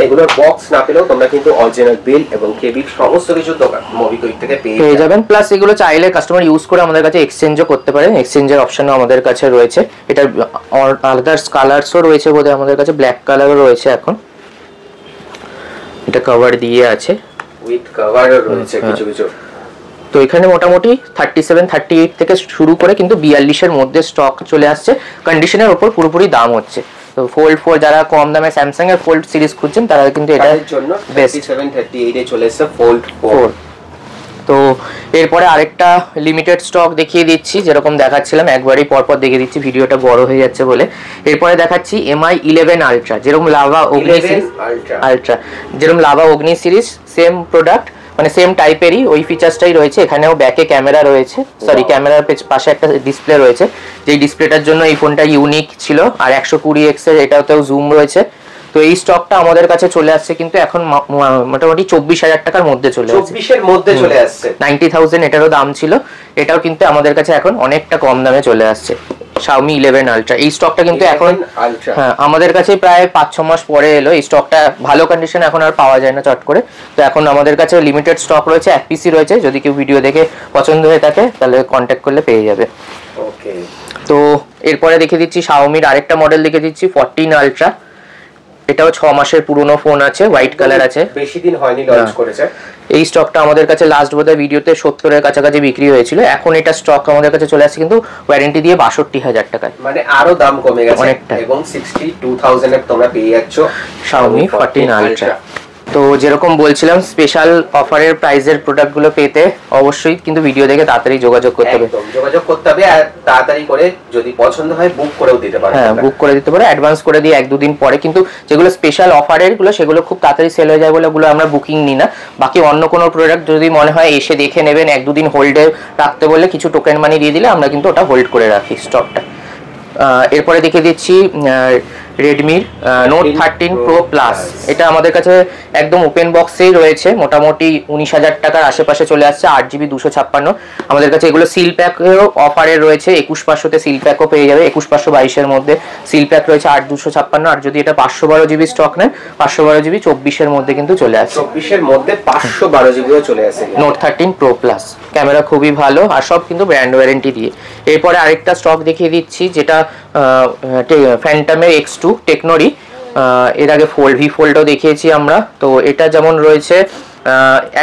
এগুলোর বক্স না পেলেও তোমরা কিন্তু অরিজিনাল বিল এবং কেবি সমস্ত কিছু দোকান মোবিকুইক থেকে পেয়ে যাবেন। প্লাস এগুলো চাইলে কাস্টমার ইউজ করে আমাদের কাছে এক্সচেঞ্জও করতে পারেন, এক্সচেঞ্জের অপশনও আমাদের কাছে রয়েছে। এটা আলাদা কালারসও রয়েছে বোধহয় আমাদের কাছে, ব্ল্যাক কালারও রয়েছে এখন, এটা কভার দিয়ে আছে, উইথ কভারও রয়েছে কিছু কিছু। তো এখানে মোটামুটি 37 38 থেকে শুরু করে কিন্তু 42 এর মধ্যে স্টক চলে আসছে, কন্ডিশনের উপর পুরোপুরি দাম হচ্ছে। তো ফোল্ড 4 যারা কম দামে স্যামসাং এর ফোল্ড সিরিজ খুঁজছেন তারা কিন্তু এটার জন্য 37 38 এ চলে এসেছে ফোল্ড 4। তো এরপরে আরেকটা লিমিটেড স্টক দেখিয়ে দিচ্ছি, যেরকম দেখাচ্ছিলাম একবারই পরপর দেখিয়ে দিচ্ছি, ভিডিওটা বড় হয়ে যাচ্ছে বলে। এরপরে দেখাচ্ছি MI 11 আলট্রা, যেরকম লাভা অগ্নি সিরিজ আলট্রা, যেরকম লাভা অগ্নি সিরিজ সেম প্রোডাক্ট, মানে সেম টাইপেরই ওই ফিচার্সটাই রয়েছে। এখানেও ব্যাকে ক্যামেরা রয়েছে, সরি ক্যামেরার পাশে একটা ডিসপ্লে রয়েছে, যেই ডিসপ্লেটার জন্য এই ফোনটা ইউনিক ছিল। আর 120x এর এটাতেও জুম রয়েছে। তো এই স্টকটা আমাদের কাছে চলে আসছে কিন্তু এখন মোটামুটি 24,000 টাকার মধ্যে চলে আসছে, 24 এর মধ্যে চলে আসছে। 90,000 এটারও দাম ছিল, এটাও কিন্তু আমাদের কাছে এখন অনেকটা কম দামে চলে আসছে। Xiaomi 11 আলট্রা এই স্টকটা কিন্তু এখন হ্যাঁ আমাদের কাছে প্রায় 5-6 মাস পরে এলো। এই স্টকটা ভালো কন্ডিশনে এখন আর পাওয়া যায় না চট করে, তো এখন আমাদের কাছে লিমিটেড স্টক রয়েছে, এক পিসি রয়েছে। যদি কেউ ভিডিও দেখে পছন্দ হয়ে থাকে তাহলে কন্ট্যাক্ট করলে পেয়ে যাবে। ওকে, তো এরপরে দেখে দিচ্ছি Xiaomi এর আরেকটা মডেল দেখে দিচ্ছি 14 আলট্রা। এটাও 6 মাসের পুরনো ফোন আছে, হোয়াইট কালার আছে, বেশি দিন হয়নি লঞ্চ করেছে। এই স্টকটা আমাদের কাছে লাস্ট বোধহয় ভিডিওতে 70 এর কাছাকাছি বিক্রি হয়েছিল। এখন এটা স্টক আমাদের কাছে চলে আসছে কিন্তু ওয়ারেন্টি দিয়ে 62,000 টাকায়, মানে আরো দাম কমে গেছে অনেকটা। এবং 62,000 এর তোমরা পেয়ে যাচ্ছ Xiaomi 14 আলট্রা। তো যেরকম বলছিলাম স্পেশাল অফারের প্রাইজের প্রোডাক্টগুলো পেতে অবশ্যই কিন্তু ভিডিও দেখে তাড়াতাড়ি যোগাযোগ করতে হবে, যোগাযোগ করতে হবে। আর তাড়াতাড়ি করে যদি পছন্দ হয় বুক করেও দিতে পারো। হ্যাঁ বুক করে দিতে পারো, অ্যাডভান্স করে দিয়ে 1-2 দিন পরে। কিন্তু যেগুলো স্পেশাল অফারের গুলো সেগুলো খুব তাড়াতাড়ি সেল হয়ে যায় বলে ওগুলো আমরা বুকিং নিই না। বাকি অন্য কোনো প্রোডাক্ট যদি মনে হয় এসে দেখে নেবেন, 1-2 দিন হোল্ডে রাখতে বললে কিছু টোকেন মানি দিয়ে দিলে আমরা কিন্তু ওটা হোল্ড করে রাখি স্টকটা। এরপরে দেখে দিচ্ছি রেডমির নোট 13 প্রো প্লাস। এটা আমাদের কাছে একদম ওপেন বক্সেই রয়েছে, মোটামুটি 19,000 টাকার আশেপাশে চলে আসছে, 8GB 256। আমাদের কাছে এগুলো সিল প্যাকেও অফারে রয়েছে, 21,500-তে সিল প্যাকও পেয়ে যাবে, 21,522 এর মধ্যে সিল প্যাক রয়েছে 8/256। আর যদি এটা 512GB স্টক নেন 512GB 24 এর মধ্যে কিন্তু চলে আসছে, 24 এর মধ্যে 512GBও চলে আসে নোট 13 প্রো প্লাস। ক্যামেরা খুবই ভালো আর সব কিন্তু ব্র্যান্ড ওয়ারেন্টি দিয়ে। এরপরে আরেকটা স্টক দেখিয়ে দিচ্ছি যেটা ফ্যান্টামের X2 টেকনোরই, এর আগে ভি ফোল্ডও দেখিয়েছি আমরা। তো এটা যেমন রয়েছে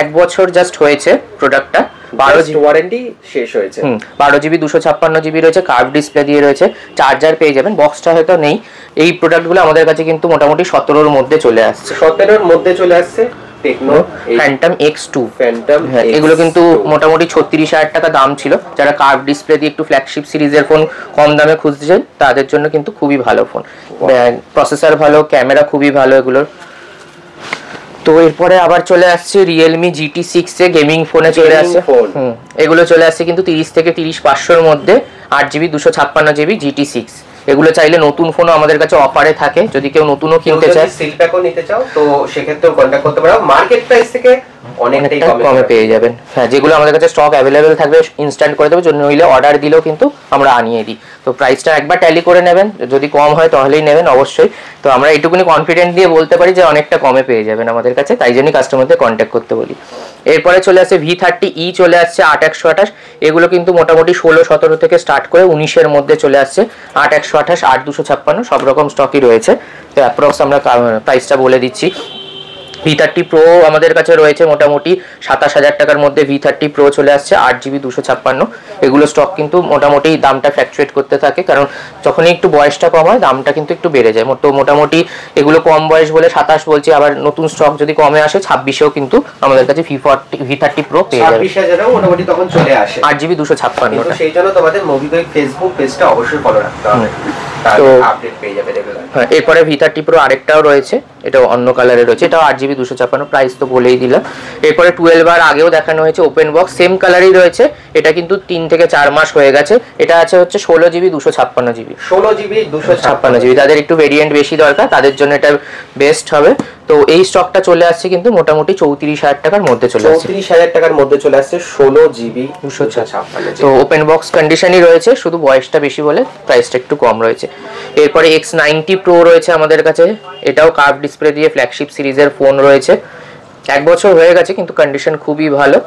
1 বছর জাস্ট হয়েছে প্রোডাক্টটা, 12GB ওয়ারেন্টি শেষ হয়েছে, 12GB 256GB রয়েছে, কার্ভ ডিসপ্লে দিয়ে রয়েছে, চার্জার পেয়ে যাবেন, বক্সটা হয়তো নেই। এই প্রোডাক্টগুলো আমাদের কাছে কিন্তু মোটামুটি 17-এর মধ্যে চলে আসছে, 17-এর মধ্যে চলে আসছে টেকনো ফ্যান্টম X2। ফ্যান্টম এগুলো কিন্তু মোটামুটি 36,000 টাকা দাম ছিল। যারা কার্ভ ডিসপ্লে দিয়ে একটু ফ্ল্যাগশিপ সিরিজের ফোন কম দামে খুঁজছেন তাদের জন্য কিন্তু খুবই ভালো ফোন, প্রসেসর ভালো, ক্যামেরা খুবই ভালো এগুলোর। তো এরপরে আবার চলে আসছে Realme GT6 এ গেমিং ফোনে চলে আসছে, এগুলো চলে আসছে কিন্তু 30 থেকে 30,500 এর মধ্যে, 8GB 256GB GT6। এগুলো চাইলে নতুন ফোনও আমাদের কাছে অফারে থাকে, যদি কেউ নতুনও কিনতে চায়, সিল প্যাকও নিতে চাও তো সেক্ষেত্রেও কন্টাক্ট করতে পারো, মার্কেট প্রাইস থেকে অনেকটাই কমে পেয়ে যাবেন। হ্যাঁ যেগুলো আমাদের কাছে স্টক অ্যাভেলেবেল থাকবে ইনস্ট্যান্ট করে দেবো, নইলে অর্ডার দিলেও কিন্তু আমরা আনিয়ে দিই। তো প্রাইসটা একবার ট্যালি করে নেবেন, যদি কম হয় তাহলেই নেবেন অবশ্যই। তো আমরা এইটুকুনি কনফিডেন্ট দিয়ে বলতে পারি যে অনেকটা কমে পেয়ে যাবেন আমাদের কাছে, তাই জন্যই কাস্টমারদের কন্ট্যাক্ট করতে বলি। এরপরে চলে আসছে V30e চলে আসছে 8/128। এগুলো কিন্তু মোটামুটি 16-17 থেকে স্টার্ট করে 19-এর মধ্যে চলে আসছে, 8/128, 8/256 সব রকম স্টকই রয়েছে। তো অ্যাপ্রক্স আমরা প্রাইসটা বলে দিচ্ছি। V30 Pro আমাদের কাছে রয়েছে মোটামুটি 27,000 টাকার মধ্যে, V30 Pro চলে আসছে 8GB 256। এগুলো স্টক কিন্তু মোটামুটি দামটা ফ্ল্যাকচুয়েট করতে থাকে, কারণ যখনই একটু বয়সটা কম হয় দামটা কিন্তু একটু বেড়ে যায়। মোটামুটি এগুলো কম বয়স বলে 27 বলছি, আবার নতুন স্টক যদি কমে আসে 26-এও কিন্তু আমাদের কাছে V30 Pro পেয়ে যাবে, 26,000-এও মোটামুটি তখন চলে আসে 8GB 256। সেই জন্য তোমাদের মোবিকুইক ফেসবুক পেজটা অবশ্যই ফলো রাখতে হবে, তো আপডেট পেয়ে যাবে রেগুলার। হ্যাঁ এরপরে V30 Pro আরেকটাও রয়েছে, এটাও অন্য কালারে রয়েছে, এটাও 8GB 256, প্রাইস তো বলেই দিলাম। এরপরে 12 আর আগেও দেখানো হয়েছে ওপেন বক্স, সেম কালারই রয়েছে, এটা কিন্তু 3 থেকে 4 মাস হয়ে গেছে। এটা আছে হচ্ছে 16GB 256GB, 16GB 256GB। যাদের একটু ভেরিয়েন্ট বেশি দরকার তাদের জন্য এটা বেস্ট হবে। তো এই স্টকটা চলে আসছে কিন্তু মোটামুটি 34,000 টাকার মধ্যে চলে আসছে। 34,000 টাকার মধ্যে চলে আসছে 16 জিবি 256। তো ওপেন বক্স কন্ডিশনই রয়েছে, শুধু বয়সটা বেশি বলে প্রাইসটা একটু কম রয়েছে। এরপরে X90 Pro রয়েছে আমাদের কাছে, এটাও কার্ভ ডিসপ্লে দিয়ে ফ্ল্যাগশিপ সিরিজের ফোন রয়েছে, 1 বছর হয়ে গেছে কিন্তু কন্ডিশন খুবই ভালো।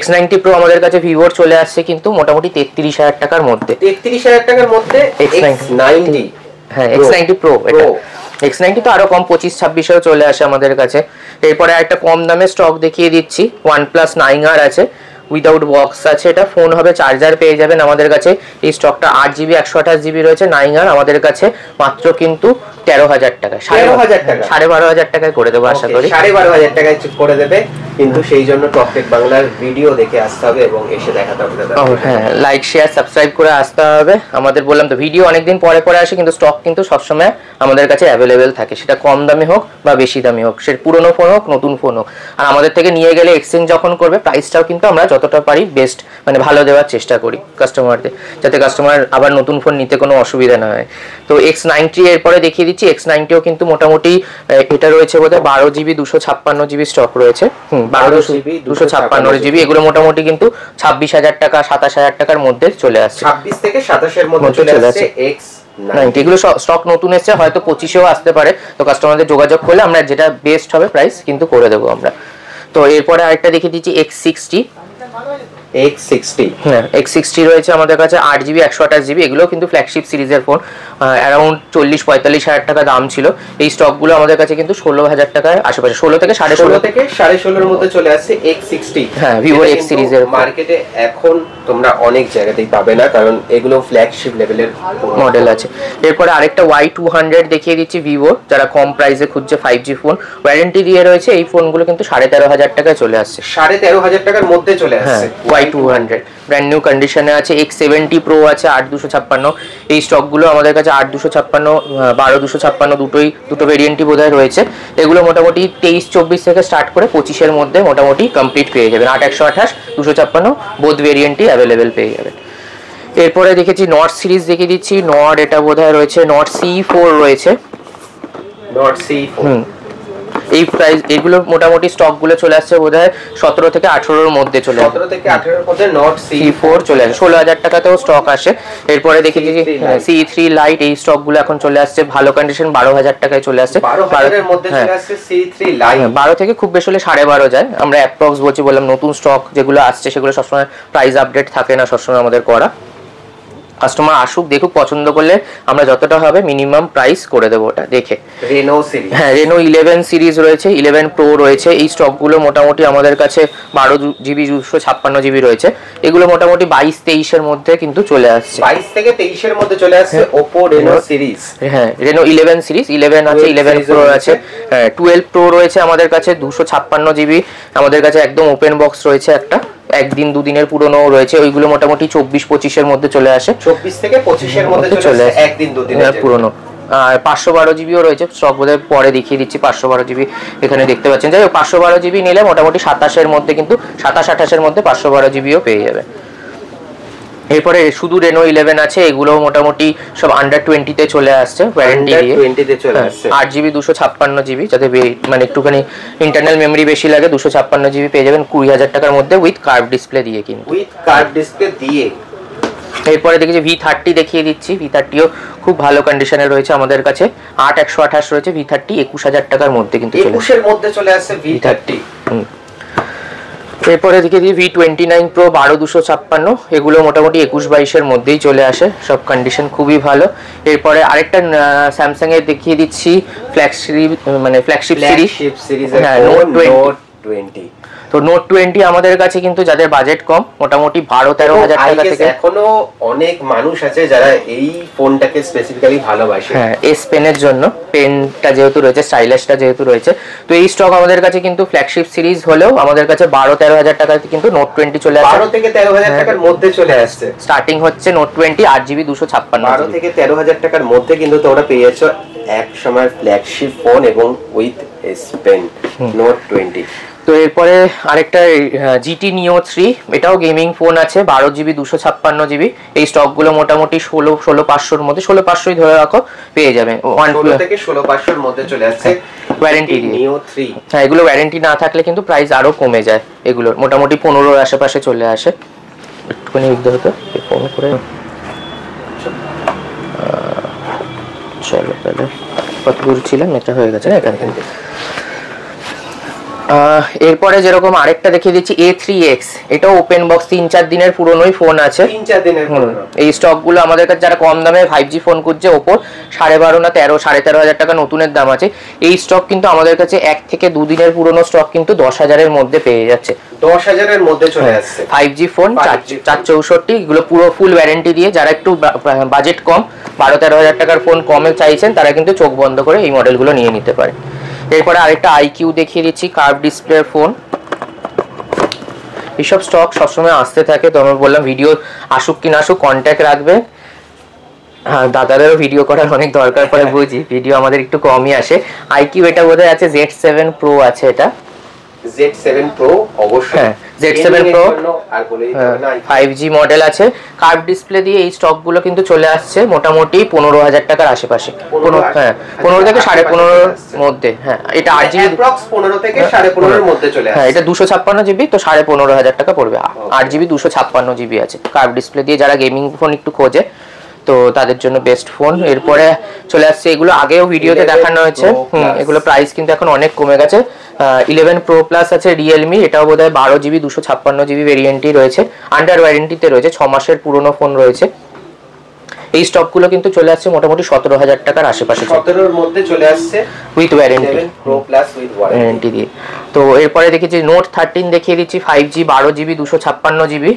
X90 Pro আমাদের কাছে ভিভোর চলে আসছে কিন্তু মোটামুটি 33,000 টাকার মধ্যে। 33,000 টাকার মধ্যে X90, হ্যাঁ X90 Pro এটা। X90 তো আরো কম 25-26এও চলে আসে আমাদের কাছে। এরপরে একটা কম দামে স্টক দেখিয়ে দিচ্ছি, OnePlus 9R আছে, উইদাউট বক্স আছে, এটা ফোন হবে, চার্জার পেয়ে যাবেন আমাদের কাছে। এই স্টকটা 8GB 128GB রয়েছে 9R আমাদের কাছে মাত্র কিন্তু 13,000 টাকা, 12,500 টাকায় করে দেবো আশা করি। 12,500 টাকায় করে দেবে, কিন্তু সেই জন্য টপটেক বাংলার ভিডিও দেখে আসতে হবে এবং এসে দেখাতে হবে। হ্যাঁ, লাইক শেয়ার সাবস্ক্রাইব করে আসতে হবে। আমাদের বললাম তো ভিডিও অনেকদিন পরে পরে আসে, কিন্তু স্টক কিন্তু সবসময় আমাদের কাছে অ্যাভেলেবেল থাকে, সেটা কম দামি হোক বা বেশি দামি হোক, সে পুরনো ফোন হোক নতুন ফোন হোক। আর আমাদের থেকে নিয়ে গেলে এক্সচেঞ্জ যখন করবে প্রাইসটাও কিন্তু আমরা যতটা পারি বেস্ট মানে ভালো দেওয়ার চেষ্টা করি কাস্টমারদের, যাতে কাস্টমার আবার নতুন ফোন নিতে কোনো অসুবিধা না হয়। তো X90 এরপরে দেখিয়ে দিচ্ছি। X90ও কিন্তু মোটামুটি এটা রয়েছে বোধহয় 12GB 256GB স্টক রয়েছে। 12GB 256GB, এগুলো মোটামুটি কিন্তু 26,000 টাকা 27,000 টাকার মধ্যে চলে আসছে। 26 থেকে 27 এর মধ্যে চলে আসছে X90। এগুলো স্টক নতুন এসেছে, হয়তো 25এও আসতে পারে, তো কাস্টমারদের যোগাযোগ করলে আমরা যেটা বেস্ট হবে প্রাইস কিন্তু করে দেবো আমরা। তো এরপরে আরেকটা দেখিয়ে দিচ্ছি X60। হ্যাঁ X60 রয়েছে আমাদের কাছে 8GB 128GB, এগুলো কিন্তু ফ্ল্যাগশিপ সিরিজের ফোন, অ্যারাউন্ড 40-45,000 টাকা দাম ছিল। এই স্টকগুলো আমাদের কাছে কিন্তু 16,000 টাকার আশেপাশে, 16 থেকে 16,500 এর মধ্যে চলে আসছে X60। হ্যাঁ ভিভো X সিরিজের মার্কেটে এখন তোমরা অনেক জায়গাতেই পাবে না, কারণ এগুলো ফ্ল্যাগশিপ লেভেলের মডেল আছে। এরপরে আরেকটা Y200 দেখিয়ে দিচ্ছি ভিভো, যারা কম প্রাইসে খুঁজছে 5G ফোন, ওয়ারেন্টি দিয়ে রয়েছে। এই ফোনগুলো কিন্তু 13,500 টাকায় চলে আসছে, 13,500 টাকার মধ্যে চলে আসছে। Y200 ব্র্যান্ড নিউ কন্ডিশনে আছে। X70 Pro আছে 8,256, এই স্টকগুলো আমাদের কাছে 8,256 12,256 দুটো ভেরিয়েন্টই বোধহয় রয়েছে। এগুলো মোটামুটি 23-24 থেকে স্টার্ট করে 25-এর মধ্যে মোটামুটি কমপ্লিট পেয়ে যাবেন। 8/128 256 বোধ ভেরিয়েন্টই অ্যাভেলেবেল পেয়ে যাবেন। এরপরে দেখেছি নট সিরিজ দেখিয়ে দিচ্ছি। নট এটা বোধহয় রয়েছে নট C4 রয়েছে, নট C4। এই প্রাইস এগুলো মোটামুটি স্টক গুলো চলে আসছে বোধহয় 17 থেকে 18 এর মধ্যে চলে আসে। 17 থেকে 18 এর মধ্যে নট C4 চলে আসে, 16,000 টাকাতেও স্টক আসে। এরপরে দেখেছি C3 লাইট, এই স্টক গুলো এখন চলে আসছে ভালো কন্ডিশন 12,000 টাকায় চলে আসছে। 12,000 এর মধ্যে চলে আসছে C3 লাইট। 12 থেকে খুব বেশি হলে 12.5 যায়, আমরা অ্যাপ্রক্স বলছি, বললাম নতুন স্টক যেগুলো আসছে সেগুলো সবসময় প্রাইস আপডেট থাকে না সবসময় আমাদের করা। কাস্টমার আসুক দেখুক, পছন্দ করলে আমরা যতটা হবে মিনিমাম প্রাইস করে দেবো ওটা দেখে। রেনো সিরিজ, হ্যাঁ রেনো 11 সিরিজ রয়েছে, 11 Pro রয়েছে। এই স্টকগুলো মোটামুটি আমাদের কাছে 12GB 256GB রয়েছে। এগুলো মোটামুটি 22-23 এর মধ্যে কিন্তু চলে আসছে, 22 থেকে 23 এর মধ্যে চলে আসছে Oppo Reno সিরিজ। হ্যাঁ রেনো 11 সিরিজ, 11 আছে, 11 Pro আছে, 12 Pro রয়েছে আমাদের কাছে 256GB। আমাদের কাছে একদম ওপেন বক্স রয়েছে, একটা একদিন দুদিনের পুরনো রয়েছে, ওইগুলো মোটামুটি 24-25 এর মধ্যে চলে আসে। 24 থেকে 25 এর মধ্যে চলে আসে একদিন দুদিনের পুরনো। আর 512GBও রয়েছে, স্টক বোধহয় পরে দেখিয়ে দিচ্ছি। 512GB এখানে দেখতে পাচ্ছেন, যাই হোক 512GB নিলে মোটামুটি 27 এর মধ্যে কিন্তু 27-28 এর মধ্যে 512GBও পেয়ে যাবে। এরপরে শুধু রেনো 11 আছে, এগুলো মোটামুটি সব আন্ডার 20 তে চলে আসছে, ওয়ারেন্টি দিয়ে 20 তে চলে আসছে। 8GB 256GB, যাতে মানে একটুখানি ইন্টারনাল মেমরি বেশি লাগে 256GB পেয়ে যাবেন 20,000 টাকার মধ্যে উইথ কার্ভ ডিসপ্লে দিয়ে, কিন্তু উইথ কার্ভ ডিসপ্লে দিয়ে। এরপরে দেখেছি V30 দেখিয়ে দিচ্ছি। V30ও খুব ভালো কন্ডিশনে রয়েছে আমাদের কাছে, 8/128 রয়েছে। V30 21,000 টাকার মধ্যে কিন্তু 21 এর মধ্যে চলে আসছে V30। এরপরে দেখিয়ে দিই V29 Pro 12,256, এগুলো মোটামুটি 21-22 এর মধ্যেই চলে আসে, সব কন্ডিশন খুবই ভালো। এরপরে আরেকটা স্যামসাং এর দেখিয়ে দিচ্ছি ফ্ল্যাগশিপ সিরিজ, হ্যাঁ নোট 20। তো নোট 20 আমাদের কাছে কিন্তু যাদের বাজেট কম মোটামুটি 12-13,000 টাকা থেকে, এখনো অনেক মানুষ আছে যারা এই ফোনটাকে স্পেসিফিক্যালি ভালোবাসে। হ্যাঁ এস পেনের জন্য, পেনটা যেহেতু রয়েছে, স্টাইলাসটা যেহেতু রয়েছে, তো এই স্টক আমাদের কাছে কিন্তু ফ্ল্যাগশিপ সিরিজ হলেও আমাদের কাছে 12-13,000 টাকাতে কিন্তু নোট 20 চলে আসে। 12 থেকে 13,000 টাকার মধ্যে চলে আসছে। স্টার্টিং হচ্ছে নোট 20 8GB 256। 12 থেকে 13,000 টাকার মধ্যে কিন্তু তোমরা পেয়ে যাচ্ছ এক সময় ফ্ল্যাগশিপ ফোন এবং উইথ এস পেন নোট 20। তো এরপরে আরেকটা জিটি নিও 3, এটাও গেমিং ফোন আছে, 12GB 256GB। এই স্টকগুলো মোটামুটি 16,500-র মধ্যে, 16,500ই ধরে রাখো, পেয়ে যাবে। 16 থেকে 16,500-র মধ্যে চলে আসছে ওয়ারেন্টি দিয়ে। নিও 3, হ্যাঁ, এগুলো ওয়ারেন্টি না থাকলে কিন্তু প্রাইস আরো কমে যায়, এগুলো মোটামুটি 15-র আশেপাশে চলে আসে। একটুখানি হতো ফোন করে চলো তাহলে, কত দূর ছিলাম, এটা হয়ে গেছে না এখান থেকে। এরপরে যেরকম আরেকটা দেখিয়ে দিচ্ছি A3X, এটাও ওপেন বক্স, 3-4 দিনের পুরনোই ফোন আছে। 3-4 দিনের পুরনো। এই স্টকগুলো আমাদের কাছে যারা কম দামে 5G ফোন খুঁজছে, ওপো 12,500 না 13, 13,500 টাকা নতুনের দাম আছে। এই স্টক কিন্তু আমাদের কাছে 1 থেকে 2 দিনের পুরনো স্টক কিন্তু 10,000-এর মধ্যে পেয়ে যাচ্ছে। 10,000-এর মধ্যে চলে আসছে 5G ফোন 464, এগুলো পুরো ফুল ওয়ারেন্টি দিয়ে। যারা একটু বাজেট কম, 12-13,000 টাকার ফোন কমে চাইছেন, তারা কিন্তু চোখ বন্ধ করে এই মডেলগুলো নিয়ে নিতে পারে। এরপরে আরেকটা IQ দেখিয়ে দিচ্ছি, কার্ভ ডিসপ্লে ফোন। এইসব স্টক সবসময় আসতে থাকে, তো আমি বললাম ভিডিও আসুক কি না আসুক কন্ট্যাক্ট রাখবে। হ্যাঁ, দাদাদেরও ভিডিও করার অনেক দরকার পড়ে, বুঝি, ভিডিও আমাদের একটু কমই আসে। IQ এটা বোধহয় আছে, Z7 Pro আছে, এটা Z7 Pro অবশ্যই। হ্যাঁ, Z7 Pro আর বলেই হবে না, 5G মডেল আছে, কার্ভ ডিসপ্লে দিয়ে। এই স্টকগুলো কিন্তু চলে আসছে মোটামুটি 15,000 টাকার আশেপাশে। 15 থেকে 15.5-এর মধ্যে। হ্যাঁ, এটা 8GB, অ্যাপ্রক্স 15 থেকে 15.5-এর মধ্যে চলে আসে। হ্যাঁ, এটা 256GB, তো 15,500 টাকা পড়বে। 8GB 256GB আছে, কার্ভ ডিসপ্লে দিয়ে যারা গেমিং ফোন একটু খোঁজে, তো তাদের জন্য বেস্ট ফোন। এরপরে চলে আসছে, এগুলো আগেও ভিডিওতে দেখানো হয়েছে, এগুলো প্রাইস কিন্তু এখন অনেক কমে গেছে। 11 Pro Plus আছে রিয়েলমি, এটাও বোধহয় 12GB 256GB ভেরিয়েন্টই রয়েছে, আন্ডার ওয়ারেন্টিতে রয়েছে, 6 মাসের পুরনো ফোন রয়েছে। এই স্টকগুলো কিন্তু চলে আসছে মোটামুটি 17,000 টাকার আশেপাশে, 17-এর মধ্যে চলে আসছে with warranty, Pro Plus with warranty দিয়ে। তো এরপরে দেখেছি নোট 13 দেখিয়ে দিচ্ছি, 5G 12GB 256GB,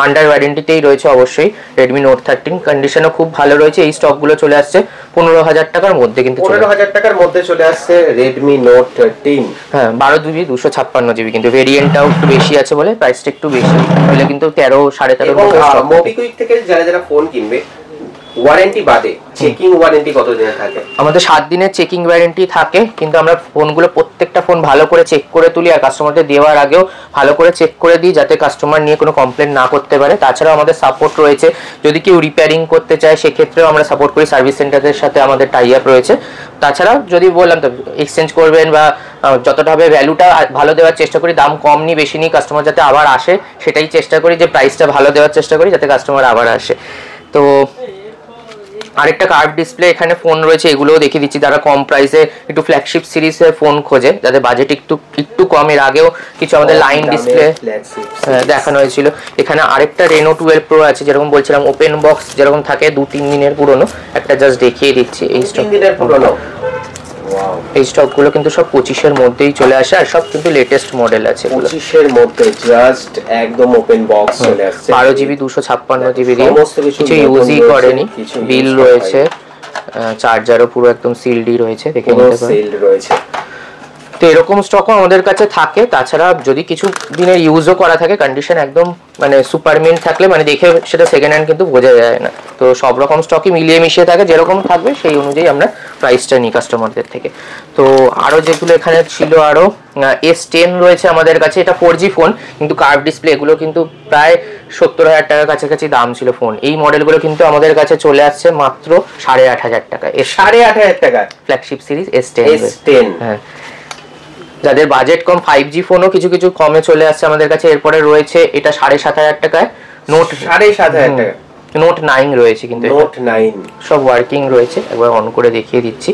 আন্ডার ওয়ারেন্টিতেই রয়েছে অবশ্যই। রেডমি নোট 13 কন্ডিশনও খুব ভালো রয়েছে। এই স্টকগুলো চলে আসছে 15,000 টাকার মধ্যে, কিন্তু 15,000 টাকার মধ্যে চলে আসছে রেডমি নোট 13। হ্যাঁ, 12GB 256GB, কিন্তু ভেরিয়েন্টটাও একটু বেশি আছে বলে প্রাইসটা একটু বেশি, তাহলে কিন্তু 13, 13.5। মোবিকুইক থেকে যারা ফোন কিনবে, ওয়ারেন্টি বাদে চেকিং ওয়ারেন্টি কত দিনের থাকে? আমাদের 7 দিনের চেকিং ওয়ারেন্টি থাকে, কিন্তু আমরা ফোনগুলো প্রত্যেকটা ফোন ভালো করে চেক করে তুলি, আর কাস্টমারদের দেওয়ার আগেও ভালো করে চেক করে দিই, যাতে কাস্টমার নিয়ে কোনো কমপ্লেন না করতে পারে। তাছাড়াও আমাদের সাপোর্ট রয়েছে, যদি কেউ রিপেয়ারিং করতে চায় সেক্ষেত্রেও আমরা সাপোর্ট করি, সার্ভিস সেন্টারের সাথে আমাদের টাই আপ রয়েছে। তাছাড়া যদি বললাম তো এক্সচেঞ্জ করবেন বা যতটা হবে ভ্যালুটা ভালো দেওয়ার চেষ্টা করি, দাম কম নিই বেশি নিই, কাস্টমার যাতে আবার আসে সেটাই চেষ্টা করি, যে প্রাইসটা ভালো দেওয়ার চেষ্টা করি যাতে কাস্টমার আবার আসে। তো আরেকটা কার্ভ ডিসপ্লে এখানে ফোন রয়েছে, এগুলোও দেখিয়ে দিচ্ছি। যারা কম প্রাইসে একটু ফ্ল্যাগশিপ সিরিজের ফোন খোঁজে, যাদের বাজেট একটু কম, এর আগেও কিছু আমাদের লাইন ডিসপ্লে দেখানো হয়েছিল। এখানে আরেকটা রেনো 12 Pro আছে, যেরকম বলছিলাম ওপেন বক্স যেরকম থাকে, 2-3 দিনের পুরনো, একটা জাস্ট দেখিয়ে দিচ্ছি। এই স্টক পুরনো, এই স্টকগুলো কিন্তু সব 25-এর মধ্যেই চলে আসে, আর সব কিন্তু লেটেস্ট মডেল আছে। 25-এর মধ্যে জাস্ট একদম ওপেন বক্স চলে আসছে, 12GB 256GB দিয়ে, কিছু ইউজই করেনি, বিল রয়েছে, চার্জারও পুরো একদম সিলডই রয়েছে, দেখে নিতে পারেন, সিলড রয়েছে। তো এরকম স্টকও আমাদের কাছে থাকে। তাছাড়া যদি কিছু দিনের ইউজও করা থাকে, কন্ডিশন একদম মানে সুপার মিন্ট থাকলে, মানে দেখে সেটা সেকেন্ড হ্যান্ড কিন্তু বোঝা যায় না। তো সব রকম স্টকই মিলিয়ে মিশিয়ে থাকে, যেরকম থাকবে সেই অনুযায়ী আমরা প্রাইসটা নিই কাস্টমারদের থেকে। তো আরও যেগুলো এখানে ছিল, আরও S10 রয়েছে আমাদের কাছে, এটা 4G ফোন, কিন্তু কার্ভ ডিসপ্লে, এগুলো কিন্তু প্রায় 70,000 টাকার কাছাকাছি দাম ছিল ফোন। এই মডেলগুলো কিন্তু আমাদের কাছে চলে আসছে মাত্র 8,500 টাকায়, 8,500 টাকা ফ্ল্যাগশিপ সিরিজ S10। হ্যাঁ, যাদের বাজেট কম, 5G ফোনও কিছু কিছু কমে চলে আসছে আমাদের কাছে। এরপরে রয়েছে এটা 7,500 টাকায়, নোট 7,500 টাকা, নোট 9 রয়েছে, কিন্তু নোট 9 সব ওয়ার্কিং রয়েছে, একবার অন করে দেখিয়ে দিচ্ছি।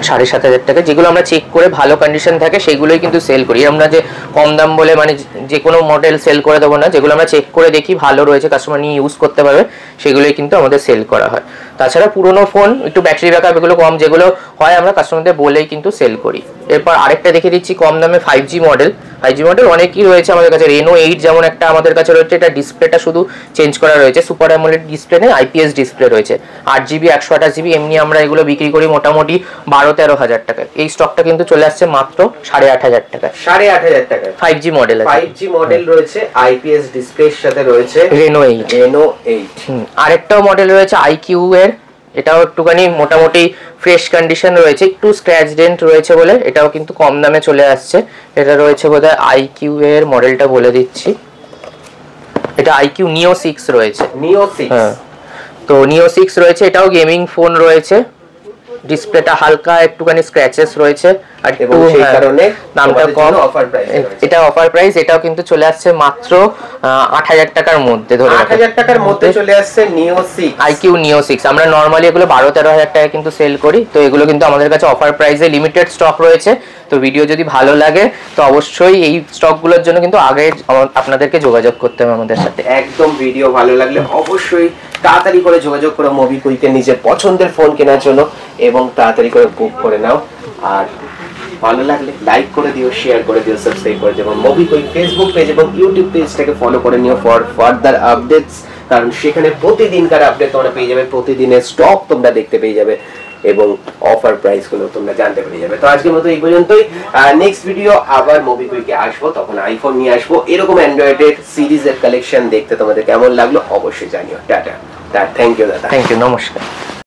7,500 টাকা, যেগুলো আমরা চেক করে ভালো কন্ডিশন থাকে সেগুলোই কিন্তু সেল করি। আমরা যে কম দাম বলে মানে যে কোনো মডেল সেল করে দেবো না, যেগুলো আমরা চেক করে দেখি ভালো রয়েছে, কাস্টমার নিয়ে ইউজ করতে পারবে, সেগুলোই কিন্তু আমাদের সেল করা হয়। তাছাড়া পুরোনো ফোন একটু ব্যাটারি ব্যাকআপ এগুলো কম, যেগুলো হয় আমরা কাস্টমারদের বলেই কিন্তু সেল করি। এরপর আরেকটা দেখে দিচ্ছি কম দামে 5G মডেল। 5G মডেল অনেকই রয়েছে আমাদের কাছে, রেনো 8 যেমন একটা আমাদের কাছে রয়েছে, এটা ডিসপ্লেটা শুধু চেঞ্জ করা রয়েছে, সুপার অ্যামোলেড ডিসপ্লে নেই, IPS ডিসপ্লে রয়েছে, 8GB 128GB, এমনি আমরা এগুলো বিক্রি করি মোটামুটি 12-13,000 টাকায়। এই স্টকটা কিন্তু চলে আসছে মাত্র 8,500 টাকায়, 8,500 টাকায় 5G মডেল আছে, 5G মডেল রয়েছে, IPS ডিসপ্লের সাথে রয়েছে রেনো 8। রেনো 8 আরেকটাও মডেল রয়েছে IQ এর, এটাও একটুখানি মোটামুটি ফ্রেশ কন্ডিশন রয়েছে, একটু স্ক্র্যাচ ডেন্ট রয়েছে বলে এটাও কিন্তু কম দামে চলে আসছে। এটা রয়েছে বোধহয় আইকিউ এর মডেলটা বলে দিচ্ছি, এটা আইকিউ নিও 6 রয়েছে। নিও 6, হ্যাঁ, তো নিও 6 রয়েছে, এটাও গেমিং ফোন রয়েছে। ডিসপ্লেটা হালকা একটুখানি স্ক্র্যাচেস রয়েছে আর এবং সেই কারণে দামটা কম। অফার প্রাইস, এটা অফার প্রাইস, এটাও কিন্তু চলে আসছে মাত্র 8000 টাকার মধ্যে। ধরে 8000 টাকার মধ্যে চলে আসছে নিও 6, আইকিউ নিও 6। আমরা নরমালি এগুলো 12-13 টাকা কিন্তু সেল করি, তো এগুলো কিন্তু আমাদের কাছে অফার প্রাইসে লিমিটেড স্টক রয়েছে। তো ভিডিও যদি ভালো লাগে তো অবশ্যই এই স্টকগুলোর জন্য কিন্তু আগে আপনাদেরকে যোগাযোগ করতে হবে আমাদের সাথে। একদম ভিডিও ভালো লাগলে অবশ্যই তাড়াতাড়ি করে যোগাযোগ করো মোবিকুইকে নিজের পছন্দের ফোন কেনার জন্য এবং তাড়াতাড়ি করে বুক করে নাও। আর ভালো লাগলে লাইক করে দিও, শেয়ার করে দিও, সাবস্ক্রাইব করে দিও। মোবিকুইক ফেসবুক পেজ এবং ইউটিউব পেজটাকে ফলো করে নিও ফর ফার্দার আপডেটস, কারণ সেখানে প্রতিদিনকার আপডেট তোমরা পেয়ে যাবে, প্রতিদিনের স্টক তোমরা দেখতে পেয়ে যাবে এবং অফার প্রাইস গুলো তোমরা জানতে পেরে যাবে। তো আজকের মতো এই পর্যন্তই। নেক্সট ভিডিও আবার মোবিকুইকে আসবো, তখন আইফোন নিয়ে আসবো। এরকম অ্যান্ড্রয়েডের সিরিজের কালেকশন দেখতে তোমাদের কেমন লাগলো অবশ্যই জানিও। টাটা, থ্যাংক ইউ দাদা। থ্যাংক ইউ, নমস্কার।